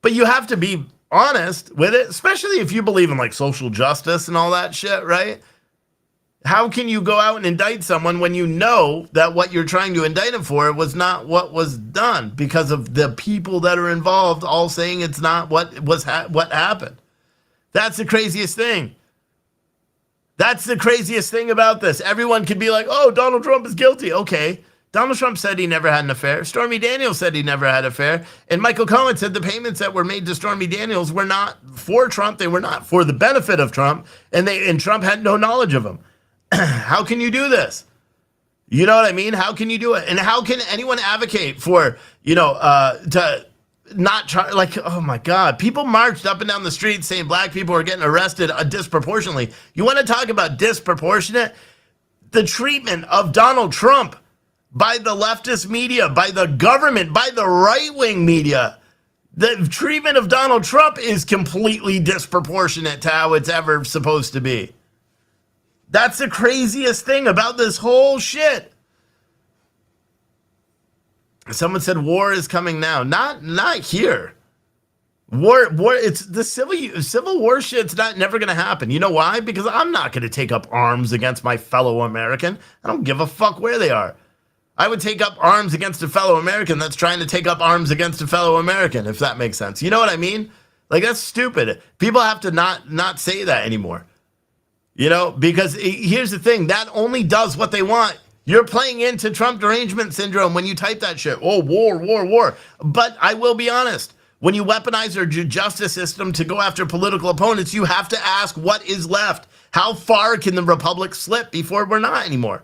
S1: But you have to be honest with it, especially if you believe in like social justice and all that shit, right? How can you go out and indict someone when you know that what you're trying to indict him for was not what was done because of the people that are involved all saying it's not what happened? That's the craziest thing. That's the craziest thing about this. Everyone could be like, oh, Donald Trump is guilty. Okay. Donald Trump said he never had an affair. Stormy Daniels said he never had an affair. And Michael Cohen said the payments that were made to Stormy Daniels were not for Trump. They were not for the benefit of Trump. And Trump had no knowledge of them. How can you do this? You know what I mean? How can you do it? And how can anyone advocate for, to not try, like, oh my God, people marched up and down the street saying black people are getting arrested disproportionately. You want to talk about disproportionate? The treatment of Donald Trump by the leftist media, by the government, by the right-wing media. The treatment of Donald Trump is completely disproportionate to how it's ever supposed to be. That's the craziest thing about this whole shit. Someone said war is coming now. Not here. War. It's the civil war shit's never gonna happen. You know why? Because I'm not gonna take up arms against my fellow American. I don't give a fuck where they are. I would take up arms against a fellow American that's trying to take up arms against a fellow American, if that makes sense. You know what I mean? Like, that's stupid. People have to not say that anymore. Because here's the thing. That only does what they want. You're playing into Trump derangement syndrome when you type that shit. Oh, war, war, war. But I will be honest. When you weaponize our justice system to go after political opponents, you have to ask what is left. How far can the republic slip before we're not anymore?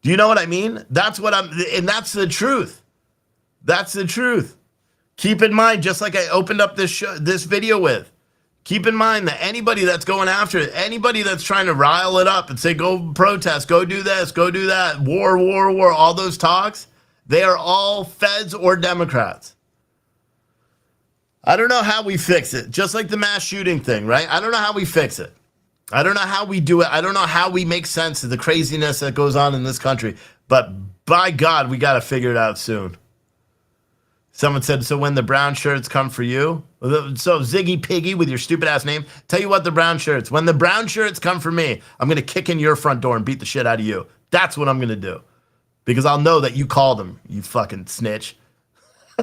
S1: Do you know what I mean? That's the truth. That's the truth. Keep in mind, just like I opened up this video with, keep in mind that anybody that's going after it, anybody that's trying to rile it up and say, go protest, go do this, go do that, war, war, war, all those talks, they are all feds or Democrats. I don't know how we fix it. Just like the mass shooting thing, right? I don't know how we fix it. I don't know how we do it. I don't know how we make sense of the craziness that goes on in this country. But by God, we got to figure it out soon. Someone said, so when the brown shirts come for you? So Ziggy Piggy with your stupid ass name, tell you what, the brown shirts. When the brown shirts come for me, I'm going to kick in your front door and beat the shit out of you. That's what I'm going to do. Because I'll know that you called them, you fucking snitch.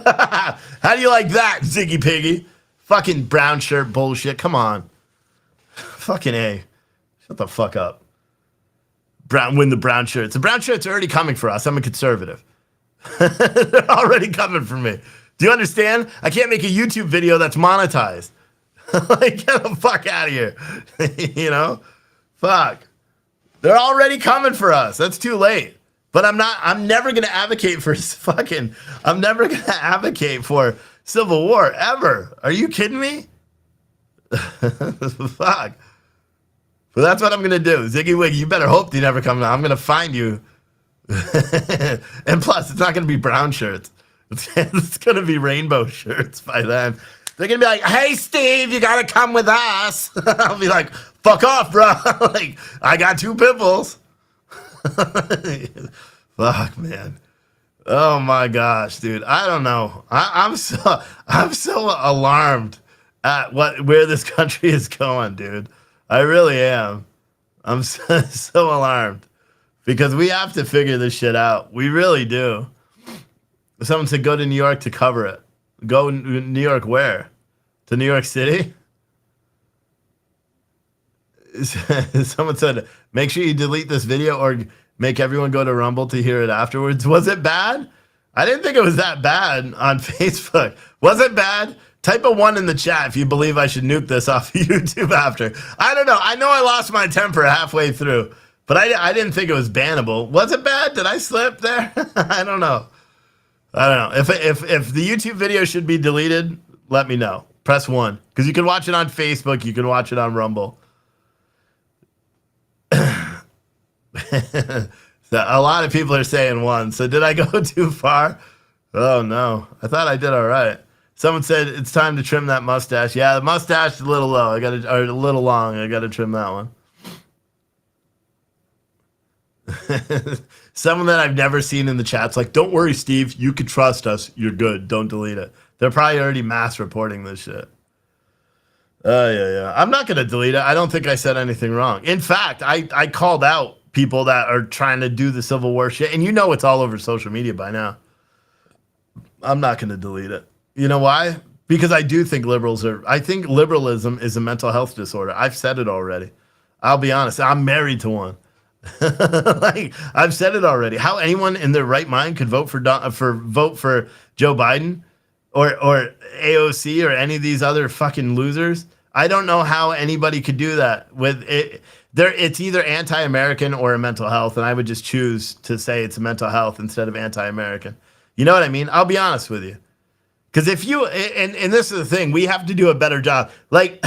S1: How do you like that, Ziggy Piggy? Fucking brown shirt bullshit. Come on. Fucking A. Shut the fuck up. Win the brown shirts. The brown shirts are already coming for us. I'm a conservative. They're already coming for me. Do you understand? I can't make a YouTube video that's monetized. Like, get the fuck out of here. Fuck. They're already coming for us. That's too late. But I'm never going to advocate for civil war, ever. Are you kidding me? Fuck. But that's what I'm going to do. Ziggy Wiggy, you better hope they never come down. I'm going to find you. And plus, it's not going to be brown shirts. It's going to be rainbow shirts by then. They're going to be like, hey, Steve, you got to come with us. I'll be like, fuck off, bro. Like, I got 2 pimples. Fuck, man. Oh my gosh, dude. I don't know. I'm so alarmed at where this country is going, dude. I really am. I'm so alarmed because we have to figure this shit out. We really do. Someone said go to New York to cover it. Go New York where? To New York City? Someone said make sure you delete this video or make everyone go to Rumble to hear it afterwards. Was it bad? I didn't think it was that bad on Facebook. Was it bad? Type a 1 in the chat if you believe I should nuke this off of YouTube after. I don't know. I know I lost my temper halfway through, but I didn't think it was bannable. Was it bad? Did I slip there? I don't know. If the YouTube video should be deleted, let me know. Press 1. Because you can watch it on Facebook. You can watch it on Rumble. So a lot of people are saying 1. So did I go too far? Oh, no. I thought I did all right. Someone said it's time to trim that mustache. Yeah, the mustache is a little low. Or a little long. I got to trim that one. Someone that I've never seen in the chat's like, don't worry, Steve. You can trust us. You're good. Don't delete it. They're probably already mass reporting this shit. Yeah. I'm not going to delete it. I don't think I said anything wrong. In fact, I called out people that are trying to do the Civil War shit. And it's all over social media by now. I'm not going to delete it. You know why? Because I do think I think liberalism is a mental health disorder. I've said it already. I'll be honest. I'm married to one. Like, I've said it already. How anyone in their right mind could vote for Joe Biden or AOC or any of these other fucking losers? I don't know how anybody could do that with it. it's either anti-American or a mental health, and I would just choose to say it's a mental health instead of anti-American. You know what I mean? I'll be honest with you. Because if you, and this is the thing, we have to do a better job. Like,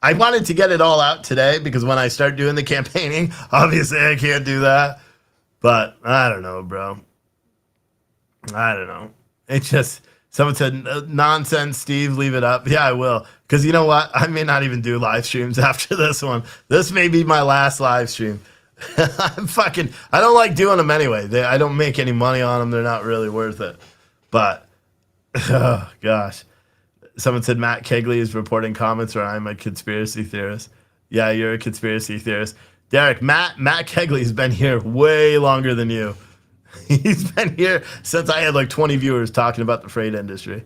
S1: I wanted to get it all out today because when I start doing the campaigning, obviously I can't do that. But I don't know, bro. I don't know. It's just, someone said, nonsense, Steve, leave it up. Yeah, I will. Because you know what? I may not even do live streams after this one. This may be my last live stream. I don't like doing them anyway. I don't make any money on them. They're not really worth it. But, oh, gosh. Someone said Matt Kegley is reporting comments or I'm a conspiracy theorist. Yeah, you're a conspiracy theorist. Derek, Matt Kegley's been here way longer than you. He's been here since I had like 20 viewers talking about the freight industry.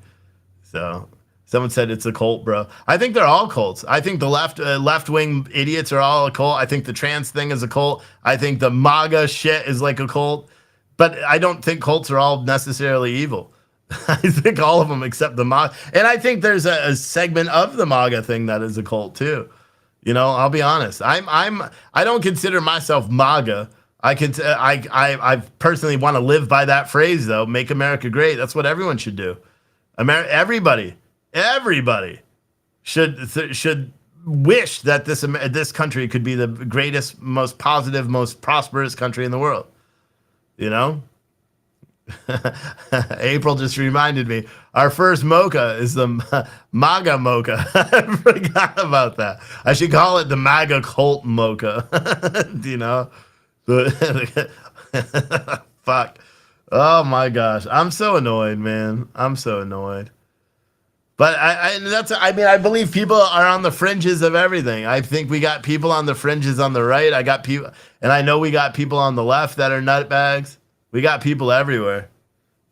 S1: So someone said it's a cult, bro. I think they're all cults. I think the left-wing idiots are all a cult. I think the trans thing is a cult. I think the MAGA shit is like a cult. But I don't think cults are all necessarily evil. I think all of them except the MAGA. And I think there's a segment of the MAGA thing that is a cult too. You know, I'll be honest. I don't consider myself MAGA. I personally want to live by that phrase though. Make America great. That's what everyone should do. Everybody should wish that this country could be the greatest, most positive, most prosperous country in the world. You know? April just reminded me, our first mocha is the MAGA mocha. I forgot about that. I should call it the Maga Cult mocha. You know? Fuck. Oh my gosh. I'm so annoyed, man. I'm so annoyed. But I believe people are on the fringes of everything. I think we got people on the fringes on the right. I got people, and I know we got people on the left that are nutbags. We got people everywhere,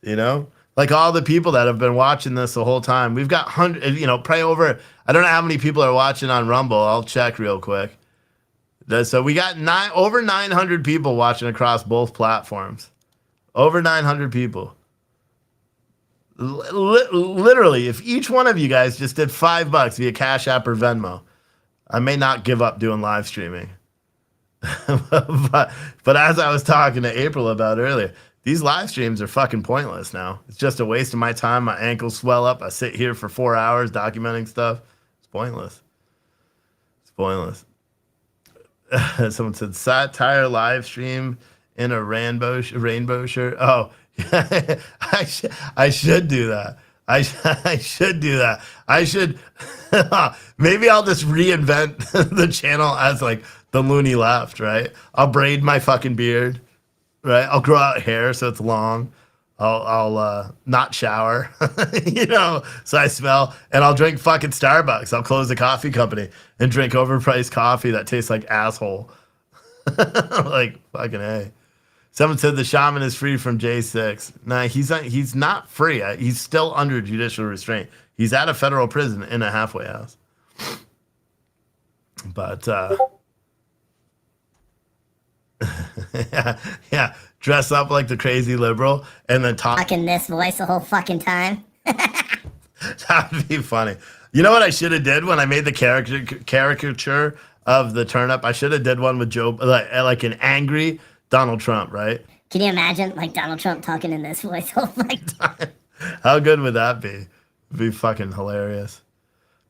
S1: you know, like all the people that have been watching this the whole time. We've got hundreds, you know, probably over, I don't know how many people are watching on Rumble. I'll check real quick. So we got over 900 people watching across both platforms. Over 900 people. Literally, if each one of you guys just did $5 via Cash App or Venmo, I may not give up doing live streaming. but as I was talking to April about earlier, these live streams are fucking pointless now. It's just a waste of my time. My ankles swell up. I sit here for 4 hours documenting stuff. It's pointless. It's pointless. Someone said satire live stream in a rainbow shirt. Oh, yeah, I should do that. I should do that. I should. Maybe I'll just reinvent the channel as like the loony left, right? I'll braid my fucking beard, right? I'll grow out hair so it's long. I'll not shower, you know, so I smell, and I'll drink fucking Starbucks. I'll close the coffee company and drink overpriced coffee that tastes like asshole. Like fucking A. Someone said the shaman is free from J6. Nah, he's not free. He's still under judicial restraint. He's at a federal prison in a halfway house. But yeah, dress up like the crazy liberal and then talk
S2: in this voice the whole fucking time.
S1: That would be funny. You know what I should have did when I made the caricature of the turnip? I should have did one with Joe, like an angry Donald Trump, right?
S2: Can you imagine like Donald Trump talking in this voice all the time?
S1: How good would that be? It'd be fucking hilarious.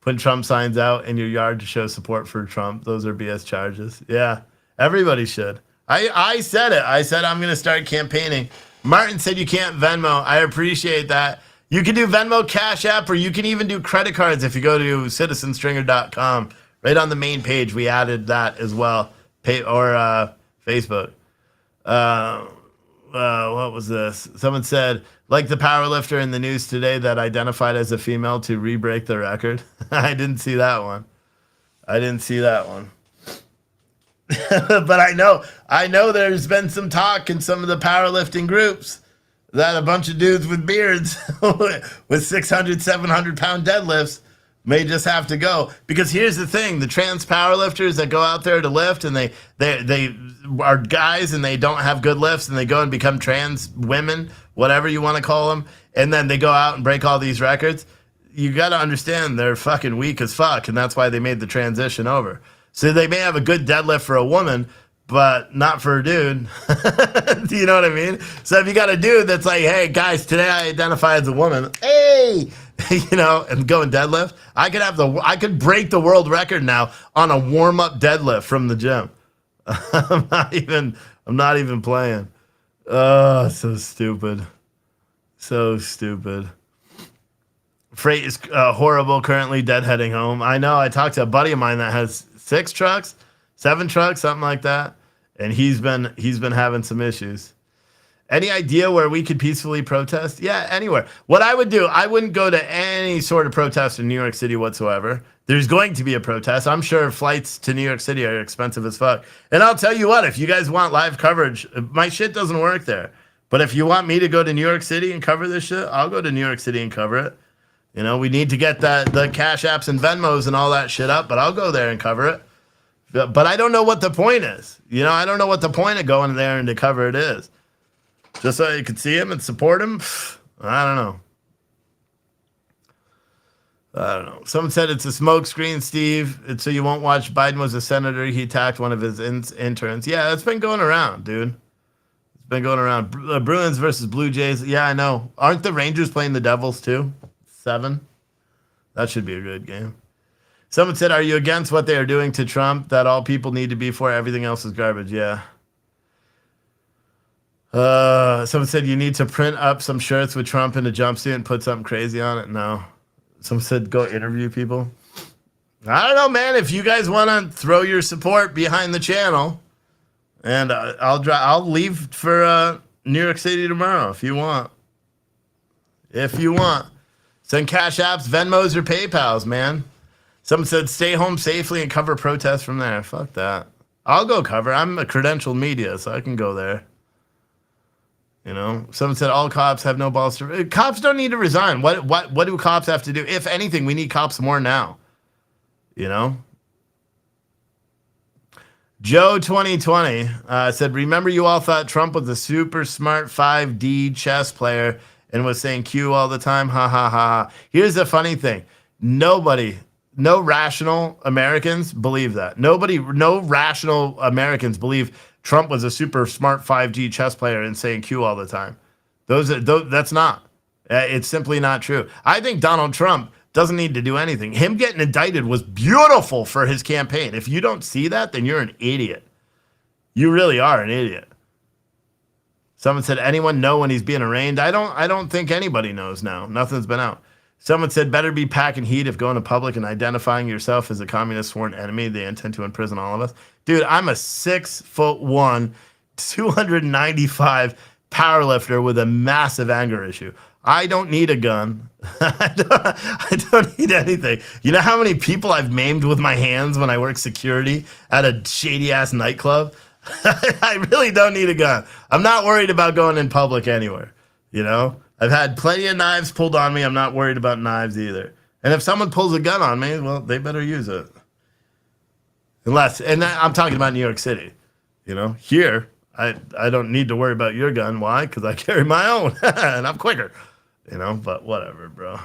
S1: Putting Trump signs out in your yard to show support for Trump. Those are BS charges. Yeah, everybody should. I said it. I said I'm going to start campaigning. Martin said you can't Venmo. I appreciate that. You can do Venmo, Cash App, or you can even do credit cards if you go to citizenstringer.com. Right on the main page, we added that as well. Facebook. What was this? Someone said, like the powerlifter in the news today that identified as a female to re-break the record. I didn't see that one. But I know there's been some talk in some of the powerlifting groups that a bunch of dudes with beards with 600, 700 pound deadlifts may just have to go. Because here's the thing, the trans powerlifters that go out there to lift and they are guys and they don't have good lifts and they go and become trans women, whatever you want to call them, and then they go out and break all these records. You got to understand they're fucking weak as fuck, and that's why they made the transition over. So they may have a good deadlift for a woman, but not for a dude. Do you know what I mean? So if you got a dude that's like, hey, guys, today I identify as a woman. Hey, you know, and go and deadlift. I could break the world record now on a warm-up deadlift from the gym. I'm not even playing. Oh, so stupid. So stupid. Freight is horrible currently, deadheading home. I know. I talked to a buddy of mine that has 6 trucks, 7 trucks, something like that, and he's been having some issues. Any idea where we could peacefully protest? Yeah, anywhere. What I would do, I wouldn't go to any sort of protest in New York City whatsoever. There's going to be a protest. I'm sure flights to New York City are expensive as fuck. And I'll tell you what, if you guys want live coverage, my shit doesn't work there. But if you want me to go to New York City and cover this shit, I'll go to New York City and cover it. You know, we need to get the Cash Apps and Venmos and all that shit up, but I'll go there and cover it. But I don't know what the point is. You know, I don't know what the point of going there and to cover it is. Just so you could see him and support him? I don't know. Someone said it's a smoke screen, Steve. It's so you won't watch Biden was a senator. He attacked one of his interns. Yeah, that's been going around, dude. It's been going around. Bruins versus Blue Jays. Yeah, I know. Aren't the Rangers playing the Devils too? 7? That should be a good game. Someone said, are you against what they are doing to Trump? That all people need to be for, everything else is garbage. Yeah. Someone said you need to print up some shirts with Trump in a jumpsuit and put something crazy on it. No. Someone said go interview people. I don't know, man. If you guys want to throw your support behind the channel, and I'll leave for New York City tomorrow if you want. If you want. Send Cash Apps, Venmos, or PayPals, man. Someone said stay home safely and cover protests from there. Fuck that. I'll go cover. I'm a credentialed media, so I can go there. You know, someone said all cops have no balls to. Cops don't need to resign. What do cops have to do? If anything, we need cops more now. You know. Joe 2020 said, remember you all thought Trump was a super smart 5D chess player and was saying Q all the time? Ha ha ha ha. Here's the funny thing. No rational Americans believe that. No rational Americans believe Trump was a super smart 5G chess player and saying Q all the time. That's not. It's simply not true. I think Donald Trump doesn't need to do anything. Him getting indicted was beautiful for his campaign. If you don't see that, then you're an idiot. You really are an idiot. Someone said, anyone know when he's being arraigned? I don't think anybody knows now. Nothing's been out. Someone said, better be packing heat if going to public and identifying yourself as a communist sworn enemy. They intend to imprison all of us. Dude, I'm a 6'1", 295 powerlifter with a massive anger issue. I don't need a gun. I don't need anything. You know how many people I've maimed with my hands when I work security at a shady-ass nightclub? I really don't need a gun. I'm not worried about going in public anywhere, you know? I've had plenty of knives pulled on me. I'm not worried about knives either. And if someone pulls a gun on me, well, they better use it. And I'm talking about New York City. You know, here, I don't need to worry about your gun. Why? Because I carry my own, and I'm quicker. You know, but whatever, bro.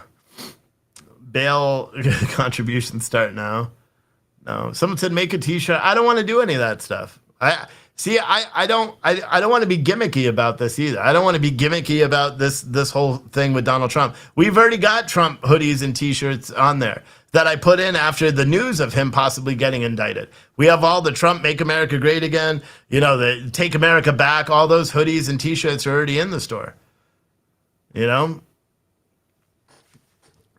S1: Bail contributions start now. No, someone said make a T-shirt. I don't want to do any of that stuff. I don't want to be gimmicky about this either. I don't want to be gimmicky about this whole thing with Donald Trump. We've already got Trump hoodies and T-shirts on there that I put in after the news of him possibly getting indicted. We have all the Trump Make America Great Again, you know, the Take America Back, all those hoodies and T-shirts are already in the store. You know?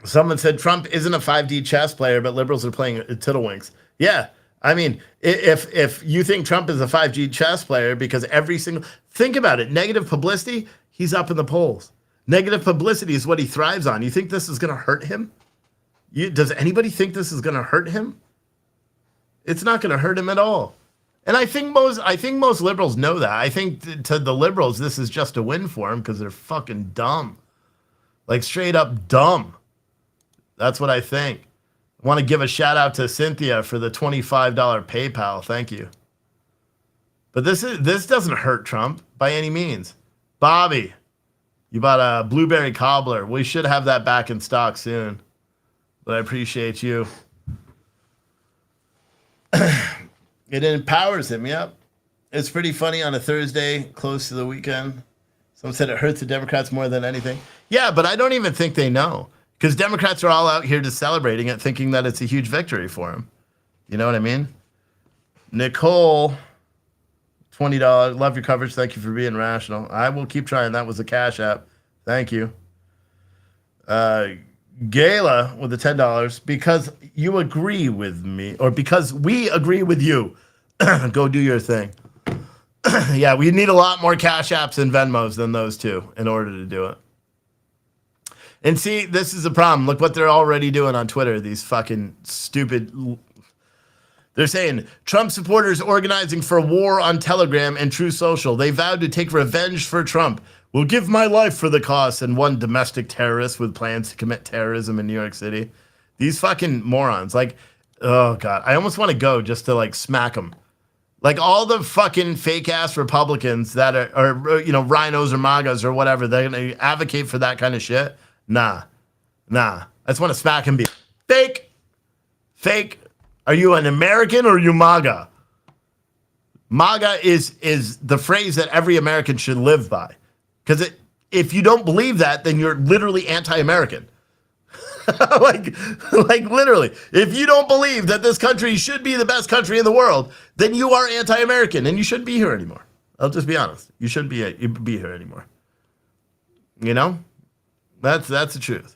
S1: Someone said Trump isn't a 5D chess player, but liberals are playing tiddlewinks. Yeah. I mean, if you think Trump is a 5G chess player because think about it, negative publicity, he's up in the polls. Negative publicity is what he thrives on. You think this is going to hurt him? Does anybody think this is going to hurt him? It's not going to hurt him at all. And I think most liberals know that. I think to the liberals, this is just a win for them because they're fucking dumb. Like straight up dumb. That's what I think. I want to give a shout out to Cynthia for the $25 PayPal. Thank you. But this doesn't hurt Trump by any means. Bobby, you bought a blueberry cobbler. We should have that back in stock soon. But I appreciate you. It empowers him. Yep. It's pretty funny on a Thursday close to the weekend. Someone said it hurts the Democrats more than anything. Yeah, but I don't even think they know, because Democrats are all out here just celebrating it, thinking that it's a huge victory for them. You know what I mean? Nicole, $20. Love your coverage. Thank you for being rational. I will keep trying. That was a Cash App. Thank you. Gala with the $10. Because you agree with me, or because we agree with you. Go do your thing. Yeah, we need a lot more Cash Apps and Venmos than those two in order to do it. And see, this is the problem. Look what they're already doing on Twitter. These fucking stupid... They're saying, Trump supporters organizing for war on Telegram and True Social. They vowed to take revenge for Trump. Will give my life for the cause. And one domestic terrorist with plans to commit terrorism in New York City. These fucking morons. Like, oh, God. I almost want to go just to, like, smack them. Like, all the fucking fake-ass Republicans that are, you know, rhinos or MAGAs or whatever, they're going to advocate for that kind of shit. Nah. I just want to smack and be fake. Are you an American or are you MAGA? MAGA is the phrase that every American should live by. Because if you don't believe that, then you're literally anti-American. like literally. If you don't believe that this country should be the best country in the world, then you are anti-American and you shouldn't be here anymore. I'll just be honest. You shouldn't be here anymore. You know? That's the truth.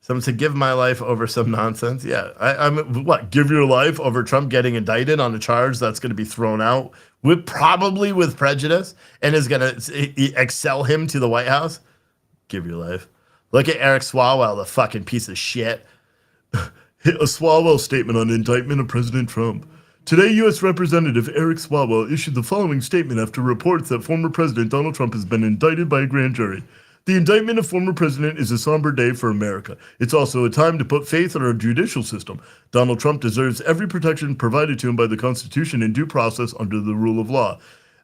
S1: Someone said, give my life over some nonsense. Yeah. I'm what? Give your life over Trump getting indicted on a charge that's going to be thrown out probably with prejudice and is going to excel him to the White House? Give your life. Look at Eric Swalwell, the fucking piece of shit. A Swalwell statement on indictment of President Trump. Today, U.S. Representative Eric Swalwell issued the following statement after reports that former President Donald Trump has been indicted by a grand jury. The indictment of former president is a somber day for America. It's also a time to put faith in our judicial system. Donald Trump deserves every protection provided to him by the Constitution and due process under the rule of law.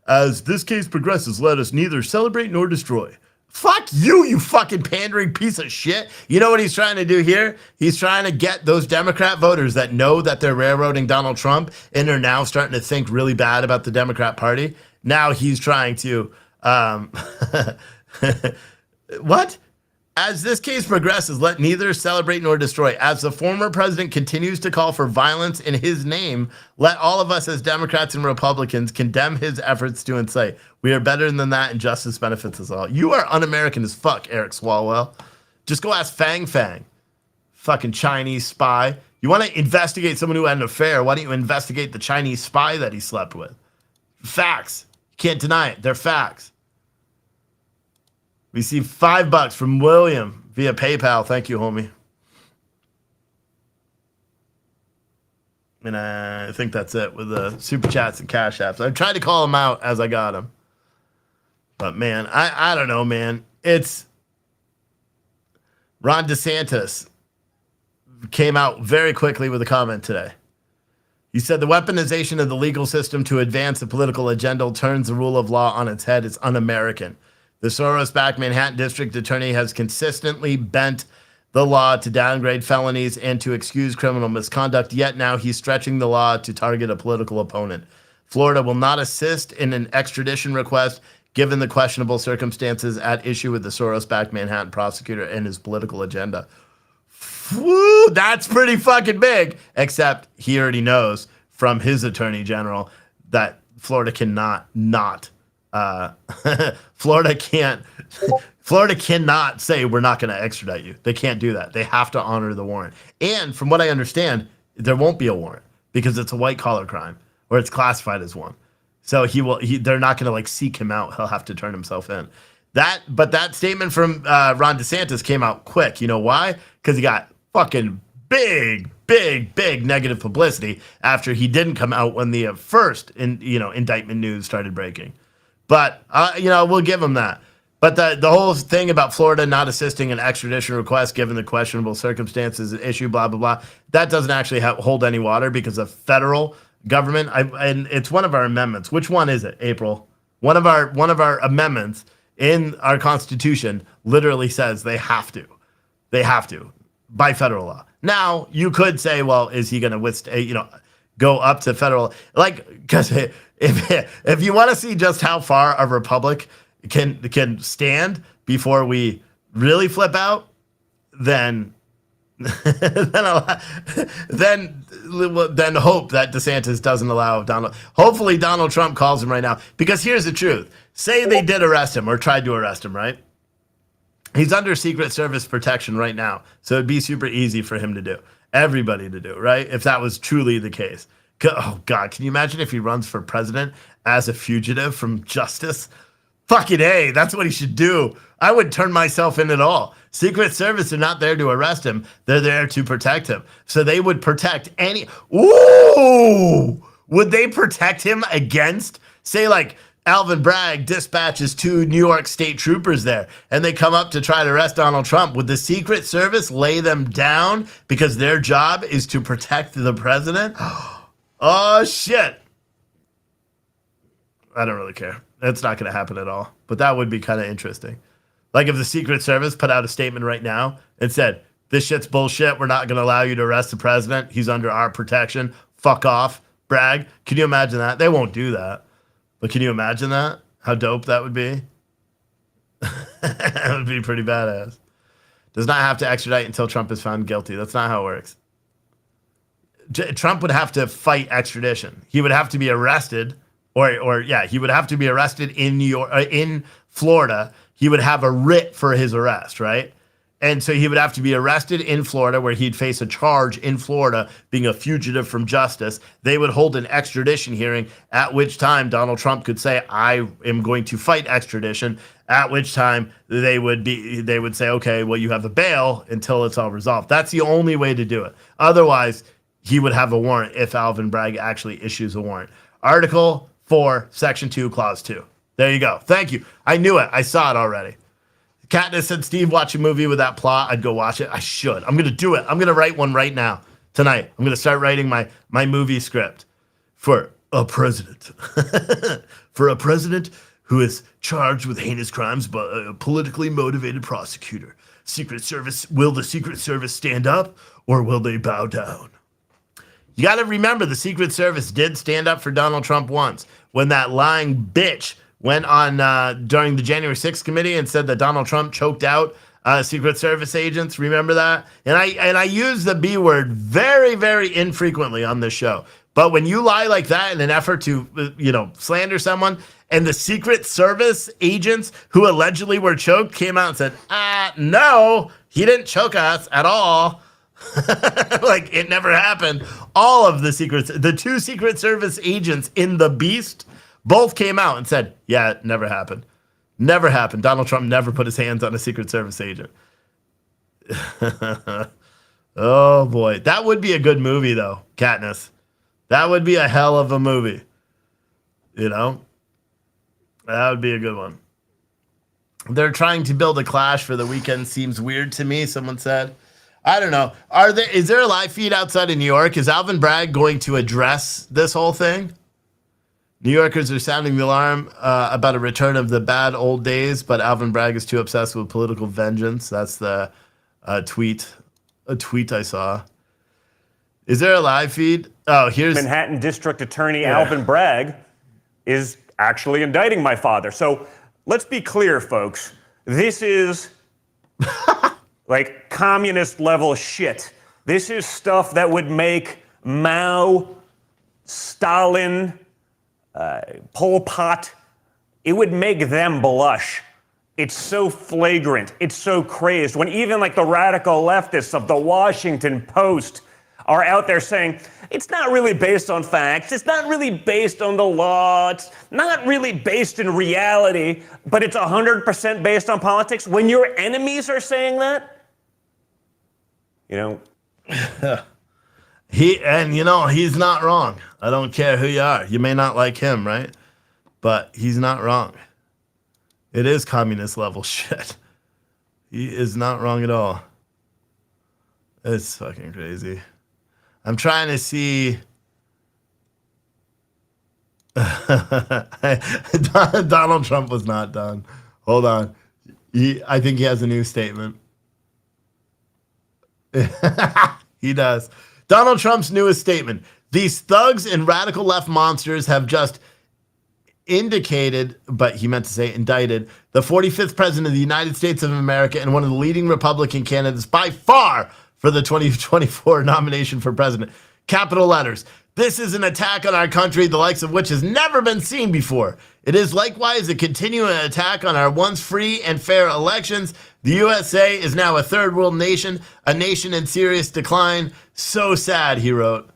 S1: As this case progresses, let us neither celebrate nor destroy. Fuck you, you fucking pandering piece of shit. You know what he's trying to do here? He's trying to get those Democrat voters that know that they're railroading Donald Trump and are now starting to think really bad about the Democrat Party. Now he's trying to... What? As this case progresses, let neither celebrate nor destroy. As the former president continues to call for violence in his name, let all of us as Democrats and Republicans condemn his efforts to incite. We are better than that, and justice benefits us all. You are un-American as fuck, Eric Swalwell. Just go ask Fang Fang. Fucking Chinese spy. You want to investigate someone who had an affair, why don't you investigate the Chinese spy that he slept with? Facts. You can't deny it. They're facts. We see $5 from William via PayPal. Thank you, homie. And I think that's it with the super chats and Cash Apps. I tried to call them out as I got them. But, man, I don't know, man. It's Ron DeSantis came out very quickly with a comment today. He said the weaponization of the legal system to advance a political agenda turns the rule of law on its head. It's un-American. The Soros-backed Manhattan District Attorney has consistently bent the law to downgrade felonies and to excuse criminal misconduct, yet now he's stretching the law to target a political opponent. Florida will not assist in an extradition request given the questionable circumstances at issue with the Soros-backed Manhattan prosecutor and his political agenda. Woo, that's pretty fucking big, except he already knows from his attorney general that Florida cannot Florida cannot say we're not going to extradite you. They can't do that. They have to honor the warrant. And from what I understand, there won't be a warrant because it's a white collar crime or it's classified as one. So they're not going to like seek him out. He'll have to turn himself in. But that statement from Ron DeSantis came out quick. You know why? Because he got fucking big negative publicity after he didn't come out when the first indictment news started breaking. But, we'll give him that. But the whole thing about Florida not assisting an extradition request given the questionable circumstances issue, blah, blah, blah, that doesn't actually hold any water because the federal government, and it's one of our amendments. Which one is it, April? One of our amendments in our Constitution literally says they have to. They have to by federal law. Now, you could say, well, is he going to withstand, go up to federal, like, because if you want to see just how far a republic can stand before we really flip out, then then hope that DeSantis doesn't allow Donald. Hopefully Donald Trump calls him right now, because here's the truth. Say they did arrest him or tried to arrest him, right? He's under Secret Service protection right now, so it'd be super easy for him to do. Everybody to do, right? If that was truly the case. Oh God, can you imagine if he runs for president as a fugitive from justice? Fucking A, that's what he should do. I would turn myself in at all. Secret Service are not there to arrest him. They're there to protect him. So they would protect any... Ooh! Would they protect him against, say, like, Alvin Bragg dispatches 2 New York State troopers there, and they come up to try to arrest Donald Trump? Would the Secret Service lay them down because their job is to protect the president? Oh, shit. I don't really care. It's not going to happen at all. But that would be kind of interesting. Like if the Secret Service put out a statement right now and said, this shit's bullshit. We're not going to allow you to arrest the president. He's under our protection. Fuck off, Bragg. Can you imagine that? They won't do that. But can you imagine that? How dope that would be? That would be pretty badass. Does not have to extradite until Trump is found guilty. That's not how it works. Trump would have to fight extradition. He would have to be arrested, he would have to be arrested in New York, in Florida. He would have a writ for his arrest, right? And so he would have to be arrested in Florida, where he'd face a charge in Florida, being a fugitive from justice. They would hold an extradition hearing, at which time Donald Trump could say, I am going to fight extradition, at which time they would say, okay, well, you have a bail until it's all resolved. That's the only way to do it. Otherwise, he would have a warrant if Alvin Bragg actually issues a warrant. Article 4, Section 2, Clause 2. There you go. Thank you. I knew it. I saw it already. Katniss said, Steve, watch a movie with that plot. I'd go watch it. I should. I'm going to do it. I'm going to write one right now, tonight. I'm going to start writing my movie script for a president. For a president who is charged with heinous crimes by a politically motivated prosecutor. Secret Service, will the Secret Service stand up or will they bow down? You got to remember, the Secret Service did stand up for Donald Trump once when that lying bitch went on during the January 6th committee and said that Donald Trump choked out Secret Service agents. Remember that? And I use the B word very, very infrequently on this show. But when you lie like that in an effort to, slander someone, and the Secret Service agents who allegedly were choked came out and said, no, he didn't choke us at all. Like it never happened. All of the 2 Secret Service agents in The Beast both came out and said, yeah, it never happened. Never happened. Donald Trump never put his hands on a Secret Service agent. Oh boy. That would be a good movie though, Katniss. That would be a hell of a movie. That would be a good one. They're trying to build a clash for the weekend. Seems weird to me, someone said. I don't know. Is there a live feed outside of New York? Is Alvin Bragg going to address this whole thing? New Yorkers are sounding the alarm about a return of the bad old days, but Alvin Bragg is too obsessed with political vengeance. That's the tweet I saw. Is there a live feed? Oh, here's...
S3: Manhattan District Attorney Alvin Bragg is actually indicting my father. So let's be clear, folks. This is... like communist level shit. This is stuff that would make Mao, Stalin, Pol Pot, it would make them blush. It's so flagrant. It's so crazed. When even like the radical leftists of the Washington Post are out there saying, it's not really based on facts. It's not really based on the law. It's not really based in reality, but it's 100% based on politics. When your enemies are saying that,
S1: he's not wrong. I don't care who you are. You may not like him, right? But he's not wrong. It is communist level shit. He is not wrong at all. It's fucking crazy. I'm trying to see. Donald Trump was not done. Hold on. I think he has a new statement. He does. Donald Trump's newest statement. These thugs and radical left monsters have just indicated, but he meant to say indicted, the 45th president of the United States of America and one of the leading Republican candidates by far for the 2024 nomination for president. Capital letters. This is an attack on our country, the likes of which has never been seen before. It is likewise a continuing attack on our once free and fair elections. The USA is now a third world nation, a nation in serious decline. So sad, he wrote.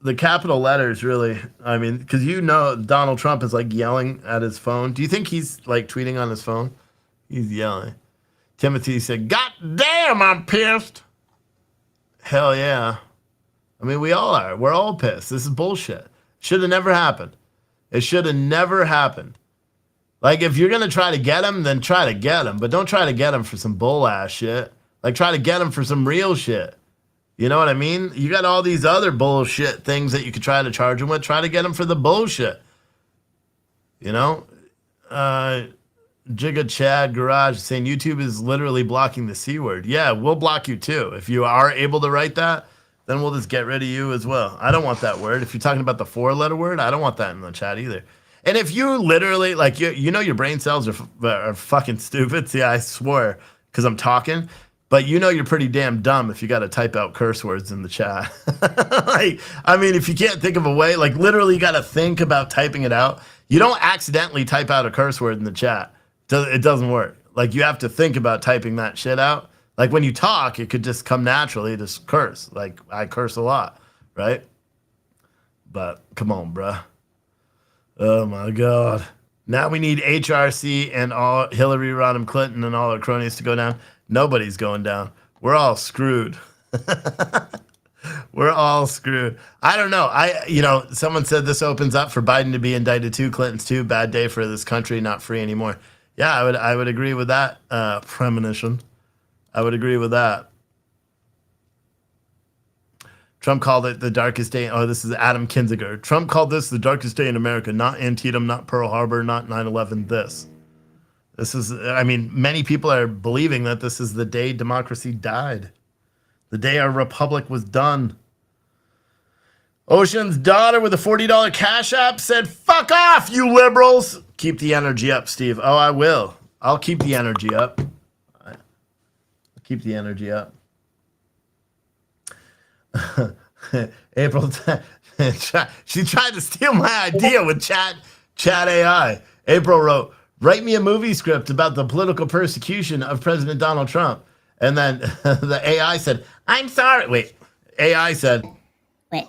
S1: The capital letters, really. I mean, because Donald Trump is like yelling at his phone. Do you think he's like tweeting on his phone? He's yelling. Timothy said, "God damn, I'm pissed." Hell yeah. I mean, we all are. We're all pissed. This is bullshit. Should have never happened. It should have never happened. Like, if you're going to try to get him, then try to get him. But don't try to get him for some bull ass shit. Like, try to get him for some real shit. You know what I mean? You got all these other bullshit things that you could try to charge him with. Try to get him for the bullshit. You know? Jigga Chad Garage saying YouTube is literally blocking the C word. Yeah, we'll block you too. If you are able to write that, then we'll just get rid of you as well. I don't want that word. If you're talking about the 4-letter word, I don't want that in the chat either. And if you literally, like, you know your brain cells are fucking stupid. See, I swear, because I'm talking. But you know you're pretty damn dumb if you got to type out curse words in the chat. Like, I mean, if you can't think of a way, like, literally you got to think about typing it out. You don't accidentally type out a curse word in the chat. It doesn't work. Like, you have to think about typing that shit out. Like, when you talk, it could just come naturally, just curse. Like, I curse a lot, right? But come on, bruh. Oh, my God. Now we need HRC and all Hillary Rodham Clinton and all our cronies to go down. Nobody's going down. We're all screwed. We're all screwed. I don't know. Someone said this opens up for Biden to be indicted too, Clinton's too. Bad day for this country, not free anymore. Yeah, I would agree with that premonition. I would agree with that. Trump called it the darkest day. Oh, this is Adam Kinziger. Trump called this the darkest day in America. Not Antietam, not Pearl Harbor, not 9/11. This is, I mean, many people are believing that this is the day democracy died. The day our republic was done. Ocean's daughter with a $40 cash app said, "Fuck off, you liberals." Keep the energy up, Steve. Oh, I will. I'll keep the energy up. Keep the energy up. April, she tried to steal my idea with chat AI. April wrote, "Write me a movie script about the political persecution of President Donald Trump." And then the AI said, "I'm sorry." Wait, AI said,
S2: Wait.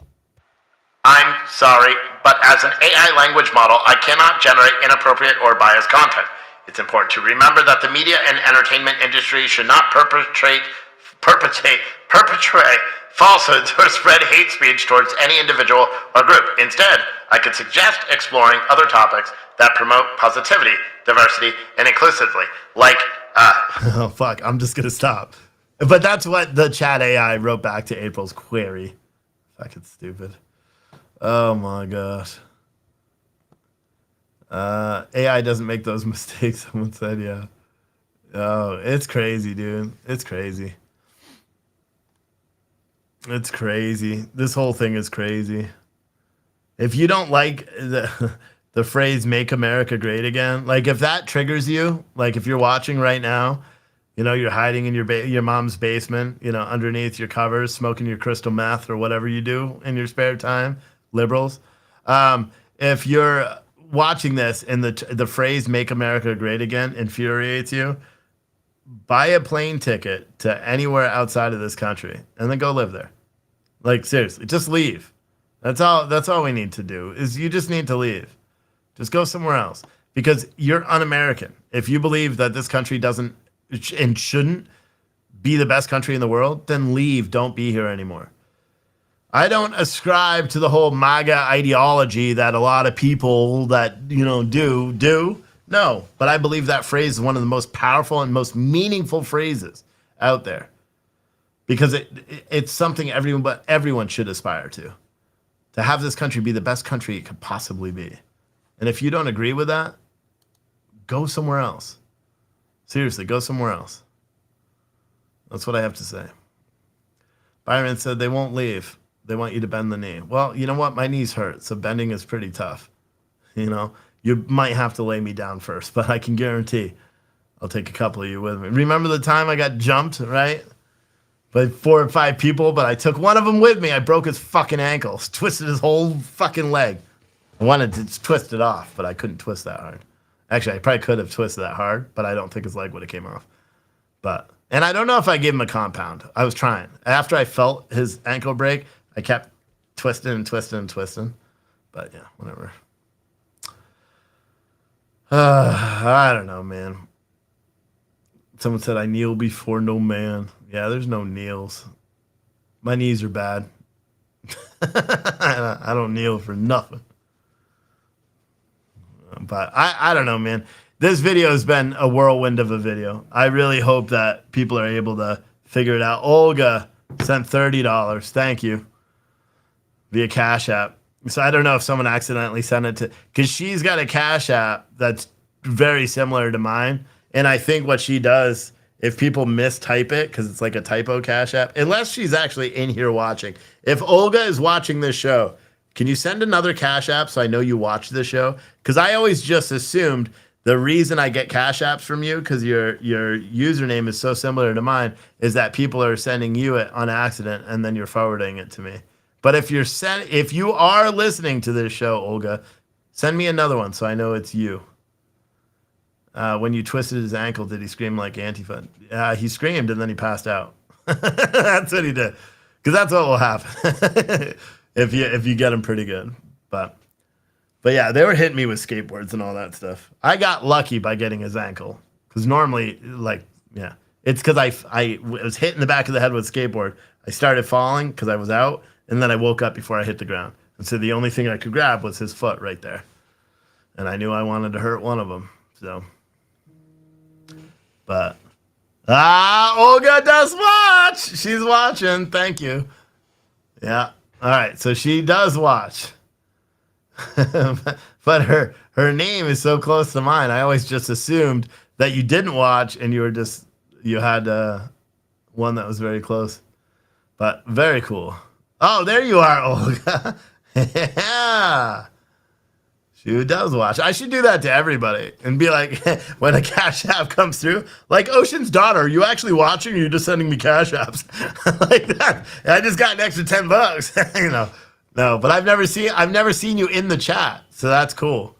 S1: "I'm sorry, but as an AI language model, I cannot generate inappropriate or biased content. It's important to remember that the media and entertainment industry should not perpetrate falsehoods or spread hate speech towards any individual or group. Instead, I could suggest exploring other topics that promote positivity, diversity, and inclusively, like..." Oh, fuck, I'm just going to stop. But that's what the chat AI wrote back to April's query. Fucking stupid. Oh, my gosh. AI doesn't make those mistakes, someone said, yeah. Oh, it's crazy, dude. It's crazy. It's crazy. This whole thing is crazy. If you don't like the phrase "Make America Great Again," like if that triggers you, like if you're watching right now, you're hiding in your mom's basement, underneath your covers, smoking your crystal meth or whatever you do in your spare time, liberals. If you're watching this and the phrase "Make America Great Again" infuriates you, buy a plane ticket to anywhere outside of this country and then go live there. Like, seriously, just leave. That's all we need to do is you just need to leave. Just go somewhere else because you're un-American. If you believe that this country doesn't and shouldn't be the best country in the world, then leave. Don't be here anymore. I don't ascribe to the whole MAGA ideology that a lot of people that, do. No, but I believe that phrase is one of the most powerful and most meaningful phrases out there because it's something everyone should aspire to have this country be the best country it could possibly be. And if you don't agree with that, go somewhere else. Seriously, go somewhere else. That's what I have to say. Byron said they won't leave. They want you to bend the knee. Well, you know what? My knees hurt, so bending is pretty tough. You know, you might have to lay me down first, but I can guarantee I'll take a couple of you with me. Remember the time I got jumped, right? By 4 or 5 people, but I took one of them with me. I broke his fucking ankles, twisted his whole fucking leg. I wanted to twist it off, but I couldn't twist that hard. Actually, I probably could have twisted that hard, but I don't think his leg would have came off. And I don't know if I gave him a compound. I was trying. After I felt his ankle break, I kept twisting and twisting and twisting. But yeah, whatever. I don't know, man. Someone said I kneel before no man. Yeah, there's no kneels. My knees are bad. I don't kneel for nothing. But I don't know, man. This video has been a whirlwind of a video. I really hope that people are able to figure it out. Olga sent $30. Thank you. Via Cash App. So I don't know if someone accidentally sent it to, because she's got a Cash App that's very similar to mine. And I think what she does, if people mistype it, because it's like a typo Cash App, unless she's actually in here watching. If Olga is watching this show, can you send another Cash App so I know you watch the show? Because I always just assumed the reason I get Cash Apps from you, because your username is so similar to mine, is that people are sending you it on accident and then you're forwarding it to me. But if you are listening to this show, Olga, send me another one so I know it's you. When you twisted his ankle, did he scream like Antifa? He screamed and then he passed out. That's what he did. Because that's what will happen if you get him pretty good. But yeah, they were hitting me with skateboards and all that stuff. I got lucky by getting his ankle. Because normally, it's because I was hit in the back of the head with a skateboard. I started falling because I was out, and then I woke up before I hit the ground. And so the only thing I could grab was his foot right there. And I knew I wanted to hurt one of them. So, but, Olga does watch. She's watching. Thank you. Yeah. All right. So she does watch. But her name is so close to mine. I always just assumed that you didn't watch and you had one that was very close. But very cool. Oh, there you are, Olga. Yeah. She does watch. I should do that to everybody and be like, when a Cash App comes through, like Ocean's daughter, are you actually watching or are you just sending me Cash Apps? Like that. I just got an extra $10, you know. No, but I've never seen you in the chat, so that's cool.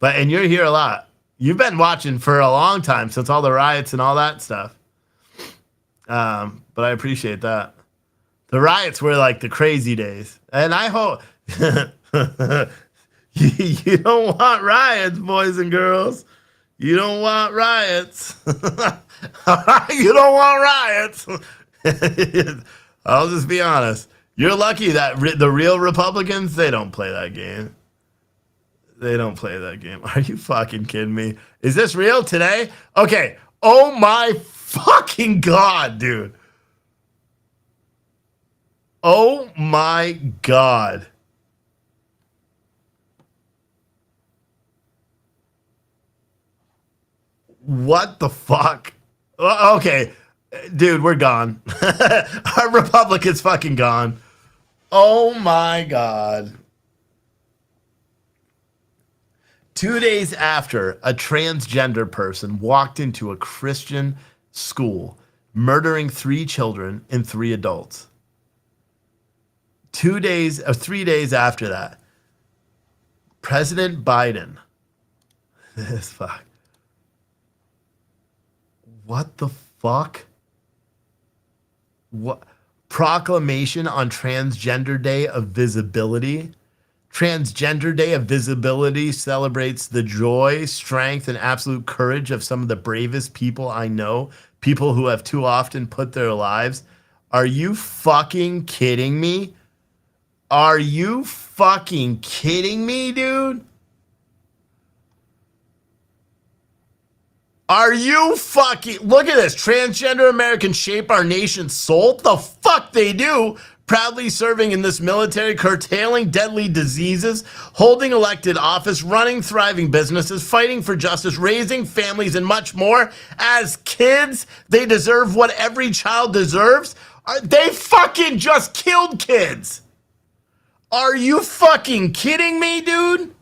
S1: And you're here a lot. You've been watching for a long time since all the riots and all that stuff. But I appreciate that. The riots were like the crazy days, and I hope you don't want riots, boys and girls. You don't want riots. You don't want riots. I'll just be honest. You're lucky that the real Republicans, they don't play that game. They don't play that game. Are you fucking kidding me? Is this real today? Okay. Oh my fucking God, dude. Oh my God. What the fuck? Okay. Dude, we're gone. Our republic is fucking gone. Oh my God. 2 days after a transgender person walked into a Christian school, murdering 3 children and 3 adults. 3 days after that, President Biden, this fuck. What the fuck? What? Proclamation on Transgender Day of Visibility. Transgender Day of Visibility celebrates the joy, strength, and absolute courage of some of the bravest people I know, people who have too often put their lives. Are you fucking kidding me? Are you fucking kidding me, dude? Are you fucking... Look at this. Transgender Americans shape our nation's soul. What the fuck they do? Proudly serving in this military, curtailing deadly diseases, holding elected office, running thriving businesses, fighting for justice, raising families, and much more. As kids, they deserve what every child deserves. They fucking just killed kids. Are you fucking kidding me, dude?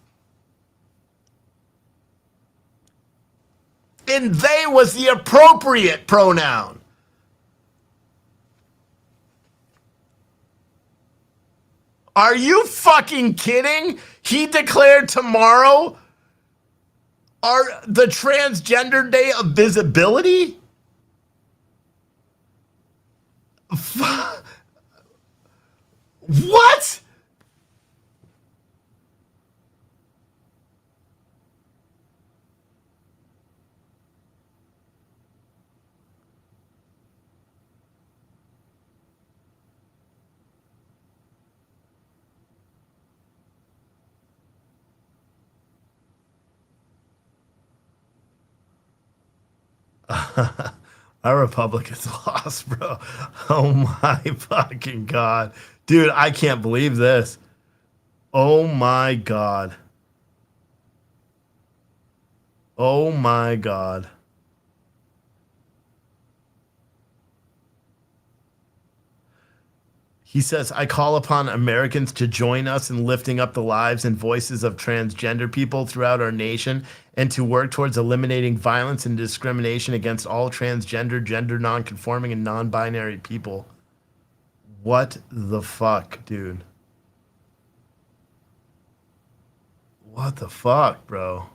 S1: And they was the appropriate pronoun. Are you fucking kidding? He declared tomorrow the transgender day of visibility? What? Our republic is lost, bro. Oh my fucking God. Dude, I can't believe this. Oh my God. Oh my God. He says, I call upon Americans to join us in lifting up the lives and voices of transgender people throughout our nation and to work towards eliminating violence and discrimination against all transgender, gender nonconforming, and non-binary people. What the fuck, dude? What the fuck, bro?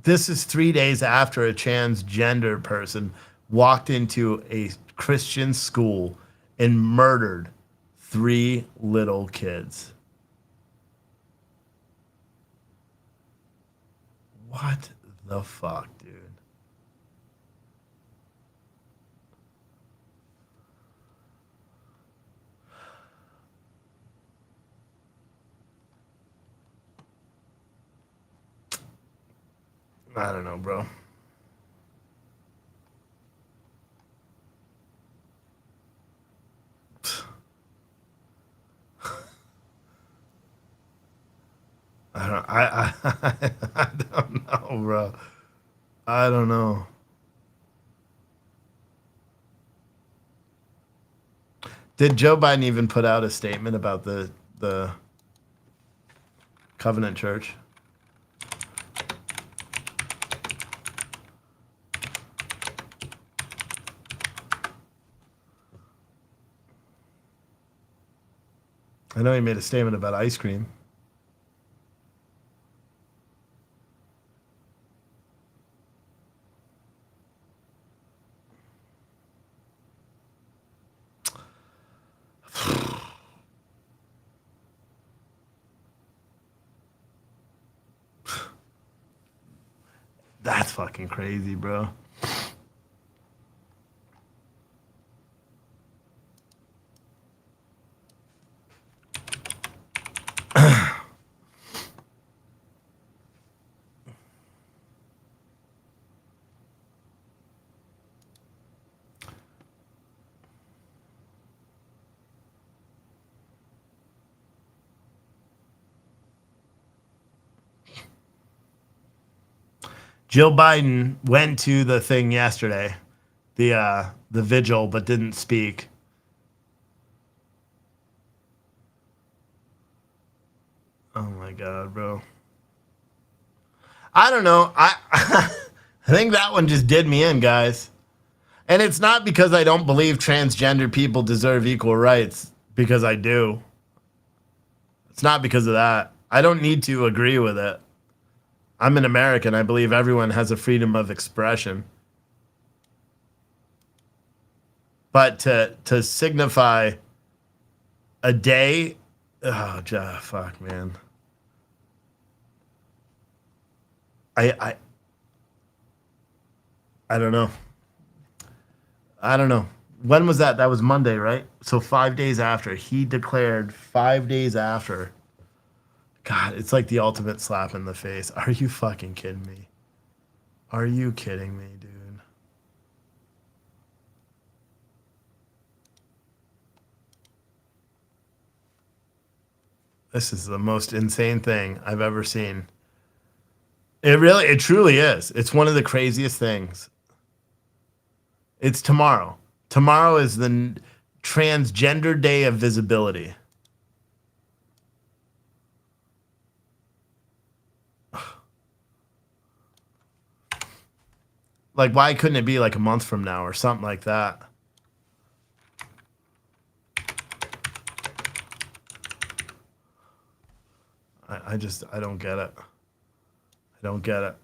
S1: This is 3 days after a transgender person walked into a Christian school and murdered 3 little kids. What the fuck, dude? I don't know, bro. I don't know, bro. I don't know. Did Joe Biden even put out a statement about the Covenant Church? I know he made a statement about ice cream. That's fucking crazy, bro. Jill Biden went to the thing yesterday, the vigil, but didn't speak. Oh my God, bro. I don't know. I I think that one just did me in, guys. And it's not because I don't believe transgender people deserve equal rights, because I do. It's not because of that. I don't need to agree with it. I'm an American. I believe everyone has a freedom of expression. But to signify a day, oh, fuck, man. I don't know. I don't know. When was that? That was Monday, right? So 5 days after. He declared 5 days after. God, it's like the ultimate slap in the face. Are you fucking kidding me? Are you kidding me, dude? This is the most insane thing I've ever seen. It truly is. It's one of the craziest things. It's tomorrow. Tomorrow is the Transgender Day of Visibility. Like, why couldn't it be like a month from now or something like that? I don't get it. I don't get it.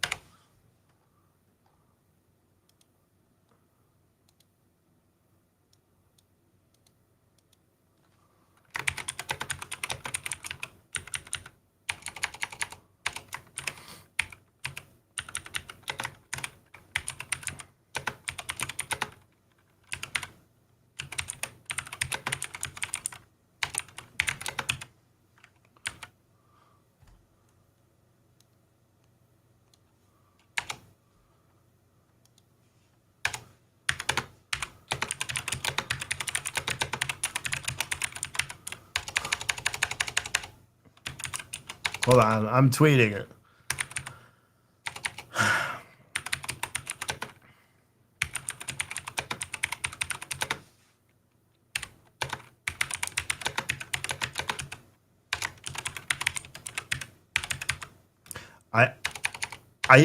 S1: Hold on, I'm tweeting it.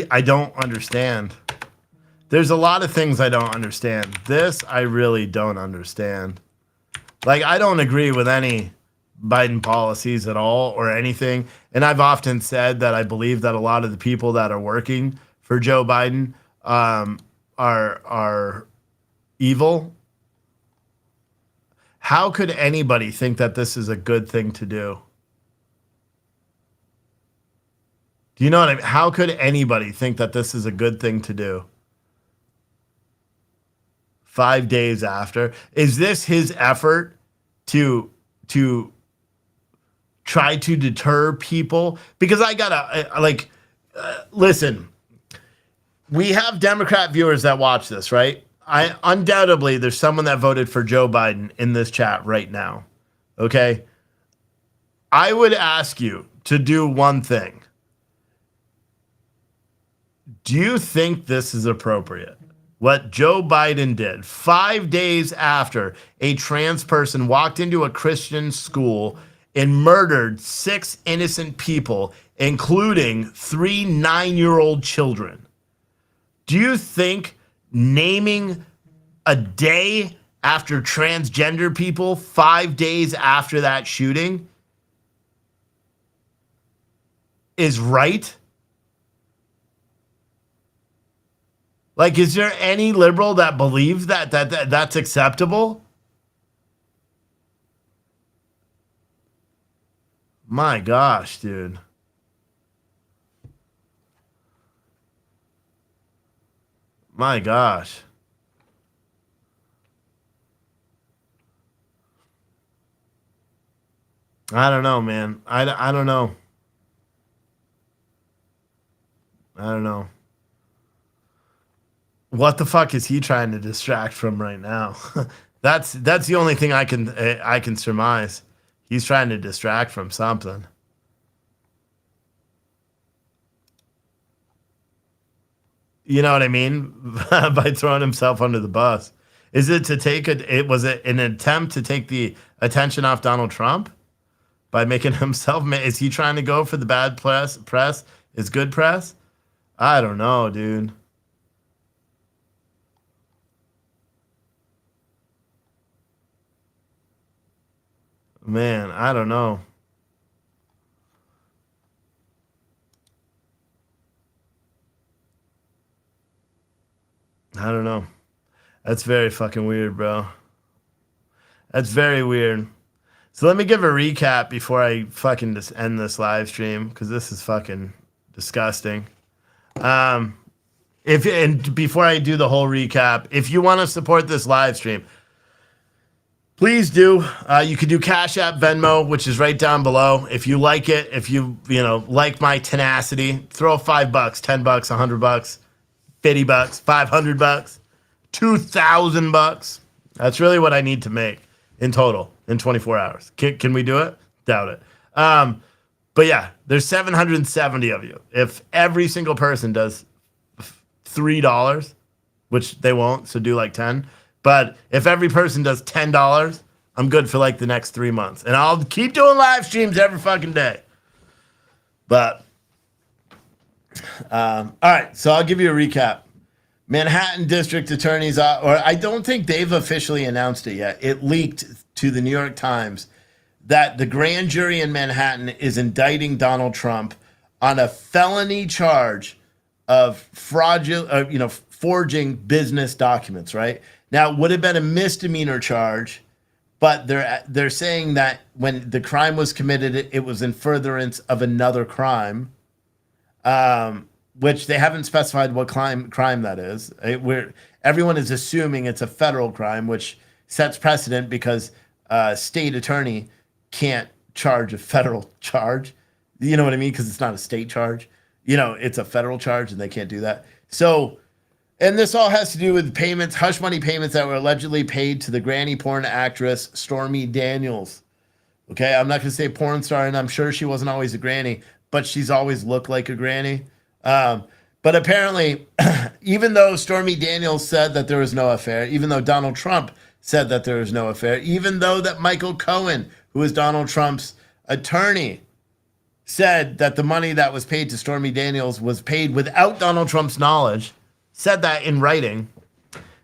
S1: I don't understand. There's a lot of things I don't understand. This I really don't understand. Like, I don't agree with any Biden policies at all or anything. And I've often said that I believe that a lot of the people that are working for Joe Biden are evil. How could anybody think that this is a good thing to do? Do you know what I mean? How could anybody think that this is a good thing to do? 5 days after. Is this his effort to try to deter people? Because I gotta listen, we have Democrat viewers that watch this, right? Undoubtedly there's someone that voted for Joe Biden in this chat right now. Okay. I would ask you to do one thing. Do you think this is appropriate? What Joe Biden did 5 days after a trans person walked into a Christian school and murdered 6 innocent people, including 3 9-year-old children. Do you think naming a day after transgender people 5 days after that shooting is right? Like, is there any liberal that believes that that's acceptable? My gosh, dude. My gosh. I don't know, man. I don't know. I don't know. What the fuck is he trying to distract from right now? That's the only thing I can surmise. He's trying to distract from something. You know what I mean? By throwing himself under the bus. Is it to take was it an attempt to take the attention off Donald Trump by making himself? Is he trying to go for the bad press is good press? I don't know, dude. Man, I don't know. I don't know. That's very fucking weird, bro. That's very weird. So let me give a recap before I fucking just end this live stream, because this is fucking disgusting. And before I do the whole recap, if you want to support this live stream, please do. You can do Cash App, Venmo, which is right down below. If you like it, if you like my tenacity, throw $5, $10, $100, $50, $500, $2,000. That's really what I need to make in total in 24 hours. Can we do it? Doubt it. But yeah, there's 770 of you. If every single person does $3, which they won't. So do like 10. But if every person does $10, I'm good for like the next 3 months. And I'll keep doing live streams every fucking day. But, all right. So I'll give you a recap. Manhattan District Attorney's, or I don't think they've officially announced it yet. It leaked to the New York Times that the grand jury in Manhattan is indicting Donald Trump on a felony charge of fraudulent, forging business documents. Right now, it would have been a misdemeanor charge, but they're saying that when the crime was committed, it was in furtherance of another crime. Which they haven't specified what crime that is. Everyone is assuming it's a federal crime, which sets precedent because state attorney can't charge a federal charge. You know what I mean? Because it's not a state charge. It's a federal charge, and they can't do that. So, and this all has to do with payments, hush money payments that were allegedly paid to the granny porn actress Stormy Daniels. Okay, I'm not going to say porn star, and I'm sure she wasn't always a granny, but she's always looked like a granny. But apparently, even though Stormy Daniels said that there was no affair, even though Donald Trump said that there was no affair, even though that Michael Cohen, who is Donald Trump's attorney, said that the money that was paid to Stormy Daniels was paid without Donald Trump's knowledge, said that in writing,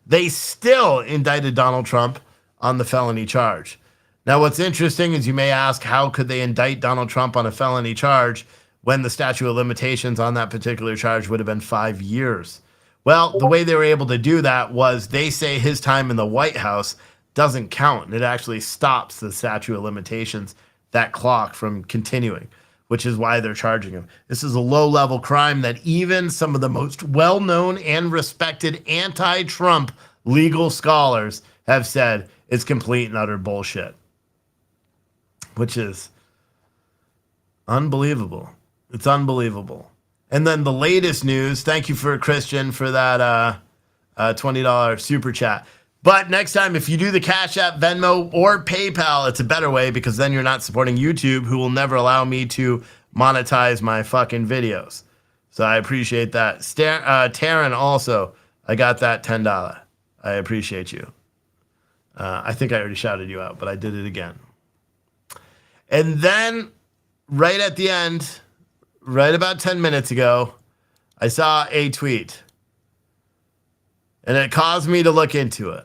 S1: they still indicted Donald Trump on the felony charge. Now, what's interesting is you may ask, how could they indict Donald Trump on a felony charge when the statute of limitations on that particular charge would have been 5 years? Well, the way they were able to do that was they say his time in the White House doesn't count. It actually stops the statute of limitations, that clock, from continuing, which is why they're charging him. This is a low-level crime that even some of the most well-known and respected anti-Trump legal scholars have said it's complete and utter bullshit, which is unbelievable. It's unbelievable. And then the latest news, thank you for Christian for that $20 super chat. But next time, if you do the Cash App, Venmo, or PayPal, it's a better way because then you're not supporting YouTube, who will never allow me to monetize my fucking videos. So I appreciate that. Taryn also, I got that $10. I appreciate you. I think I already shouted you out, but I did it again. And then right at the end, right about 10 minutes ago, I saw a tweet. And it caused me to look into it.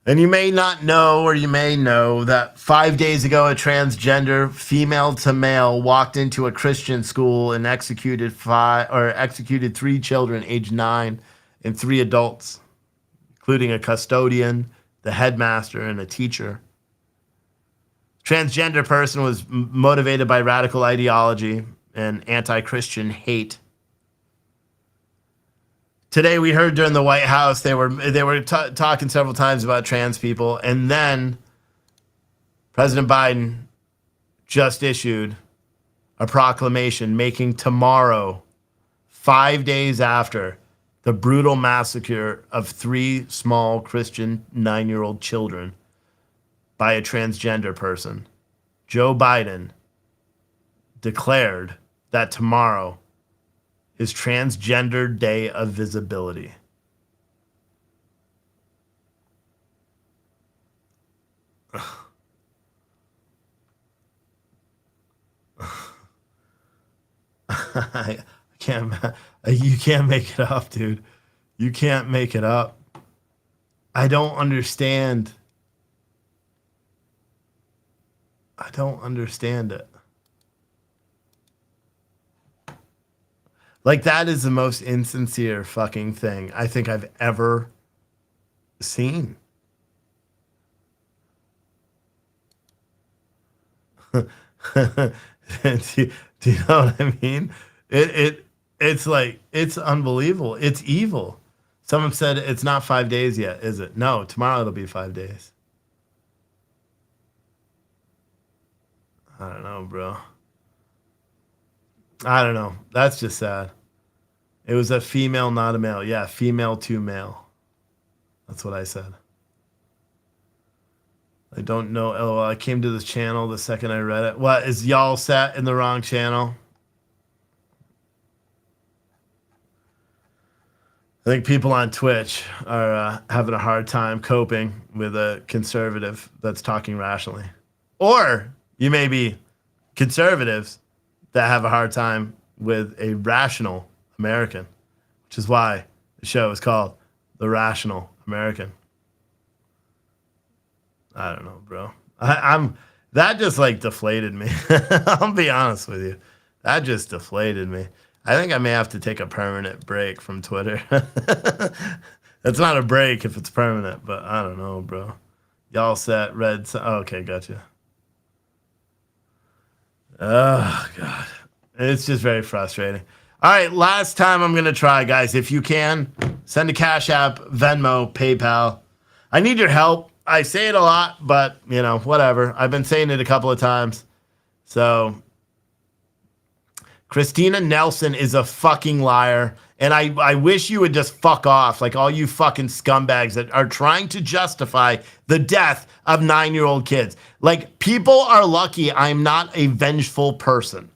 S1: And you may not know, or you may know, that 5 days ago, a transgender female to male walked into a Christian school and executed 3 children aged 9 and 3 adults, including a custodian, the headmaster, and a teacher. Transgender person was motivated by radical ideology and anti-Christian hate. Today we heard during the White House they were talking several times about trans people, and then President Biden just issued a proclamation making tomorrow, 5 days after the brutal massacre of 3 small Christian 9-year-old children by a transgender person, Joe Biden declared that tomorrow is Transgender Day of Visibility. I can't. You can't make it up, dude. You can't make it up. I don't understand. I don't understand it. Like, that is the most insincere fucking thing I think I've ever seen. do you know what I mean? It's like, it's unbelievable. It's evil. Someone said it's not 5 days yet, is it? No, tomorrow it'll be 5 days. I don't know, bro. I don't know. That's just sad. It was a female, not a male. Yeah, female to male. That's what I said. I don't know. Oh, I came to this channel the second I read it. What, is y'all sat in the wrong channel? I think people on Twitch are having a hard time coping with a conservative that's talking rationally. Or you may be conservatives that have a hard time with a rational American, which is why the show is called The Rational American. I don't know, bro. I'm that just like deflated me. I'll be honest with you. That just deflated me. I think I may have to take a permanent break from Twitter. It's not a break if it's permanent, but I don't know, bro. Y'all set red. Okay, gotcha. Oh, God. It's just very frustrating. All right, last time I'm going to try, guys. If you can, send a Cash App, Venmo, PayPal. I need your help. I say it a lot, but, you know, whatever. I've been saying it a couple of times. So, Christina Nelson is a fucking liar. And I wish you would just fuck off, like all you fucking scumbags that are trying to justify the death of 9-year-old kids. Like, people are lucky I'm not a vengeful person.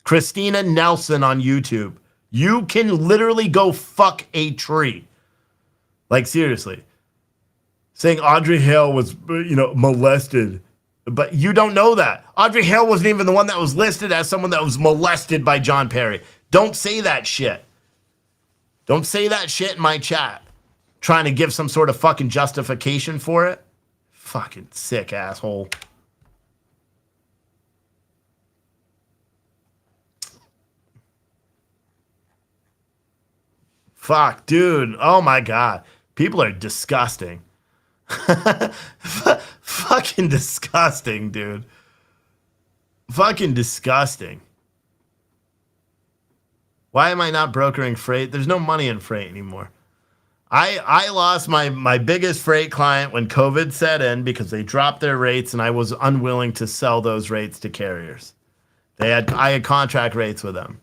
S1: Christina Nelson on YouTube. You can literally go fuck a tree. Like, seriously. Saying Audrey Hale was, molested. But you don't know that. Audrey Hale wasn't even the one that was listed as someone that was molested by John Perry. Don't say that shit. Don't say that shit in my chat. Trying to give some sort of fucking justification for it. Fucking sick asshole. Fuck, dude. Oh my God. People are disgusting. Fucking disgusting, dude. Fucking disgusting. Why am I not brokering freight? There's no money in freight anymore. I lost my biggest freight client when COVID set in because they dropped their rates and I was unwilling to sell those rates to carriers. I had contract rates with them.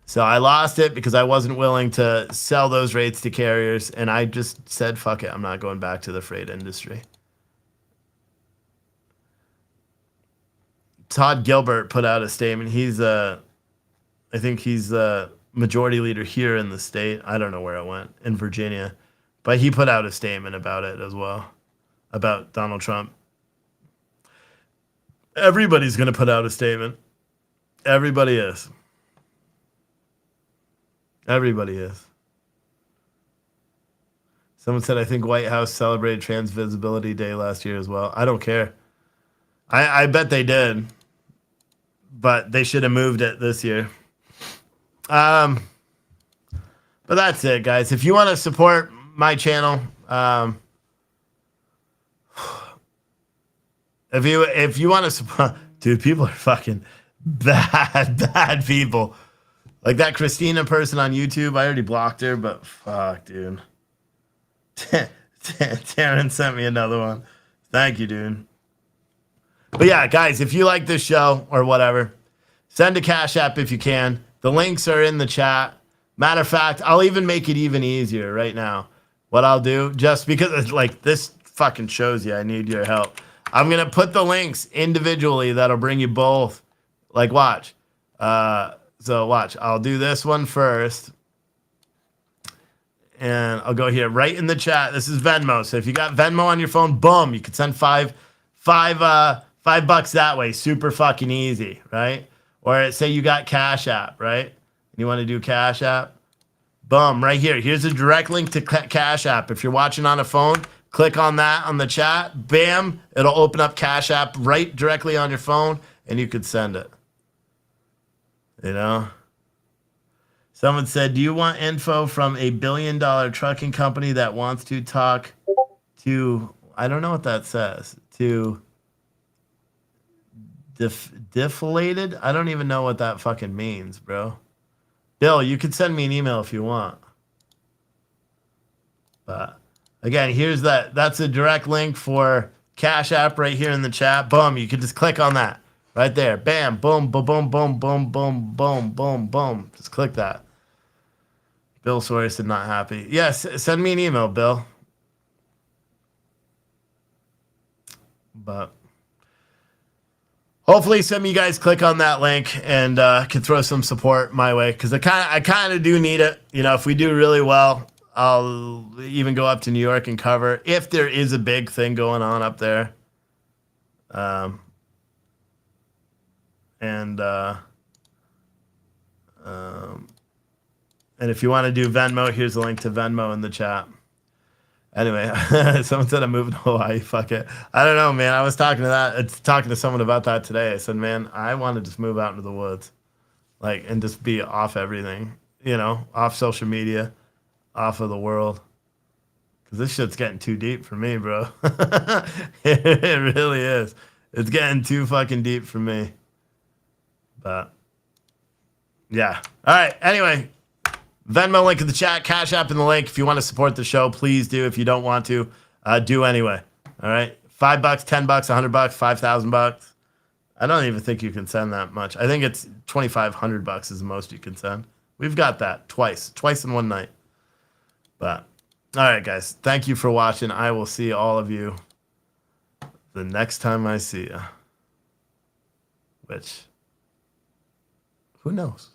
S1: So I lost it because I wasn't willing to sell those rates to carriers, and I just said, fuck it, I'm not going back to the freight industry. Todd Gilbert put out a statement. I think he's the majority leader here in the state. I don't know where it went, in Virginia. But he put out a statement about it as well, about Donald Trump. Everybody's going to put out a statement. Everybody is. Everybody is. Someone said, I think White House celebrated Trans Visibility Day last year as well. I don't care. I bet they did. But they should have moved it this year. But that's it, guys. If you want to support my channel, if you want to support... Dude, people are fucking bad people. Like that Christina person on YouTube, I already blocked her, but fuck, dude. Taryn sent me another one. Thank you, dude. But yeah, guys, if you like this show or whatever, send a Cash App if you can. The links are in the chat. Matter of fact, I'll even make it even easier right now. What I'll do, just because it's like this fucking shows you I need your help. I'm going to put the links individually that'll bring you both. Like, watch. So watch, I'll do this one first. And I'll go here right in the chat. This is Venmo. So if you got Venmo on your phone, boom, you can send $5 that way. Super fucking easy, right? Or say you got Cash App, right? You want to do Cash App? Boom, right here. Here's a direct link to Cash App. If you're watching on a phone, click on that on the chat. Bam, it'll open up Cash App right directly on your phone, and you could send it. You know? Someone said, do you want info from a billion-dollar trucking company that wants to talk to, I don't know what that says, to deflated? I don't even know what that fucking means, bro. Bill, you could send me an email if you want. But again, here's that's a direct link for Cash App right here in the chat. Boom, you can just click on that. Right there. Bam. Boom, boom, boom, boom, boom, boom, boom, boom, boom. Just click that. Bill Sorensen not happy. Yes, send me an email, Bill. But hopefully some of you guys click on that link and can throw some support my way, because I kind of do need it. You know, if we do really well, I'll even go up to New York and cover if there is a big thing going on up there. And if you want to do Venmo, here's a link to Venmo in the chat. Anyway, someone said I'm moving to Hawaii. Fuck it. I don't know, man. I was talking to someone about that today. I said, man, I want to just move out into the woods, like, and just be off everything, you know, off social media, off of the world. Because this shit's getting too deep for me, bro. It really is. It's getting too fucking deep for me. But, yeah. All right. Anyway, Venmo link in the chat, Cash App in the link. If you want to support the show, please do. If you don't want to, do anyway. All right. $5, $10, $100, $5,000. I don't even think you can send that much. I think it's $2,500 is the most you can send. We've got that twice in one night. But, all right, guys. Thank you for watching. I will see all of you the next time I see you. Which, who knows?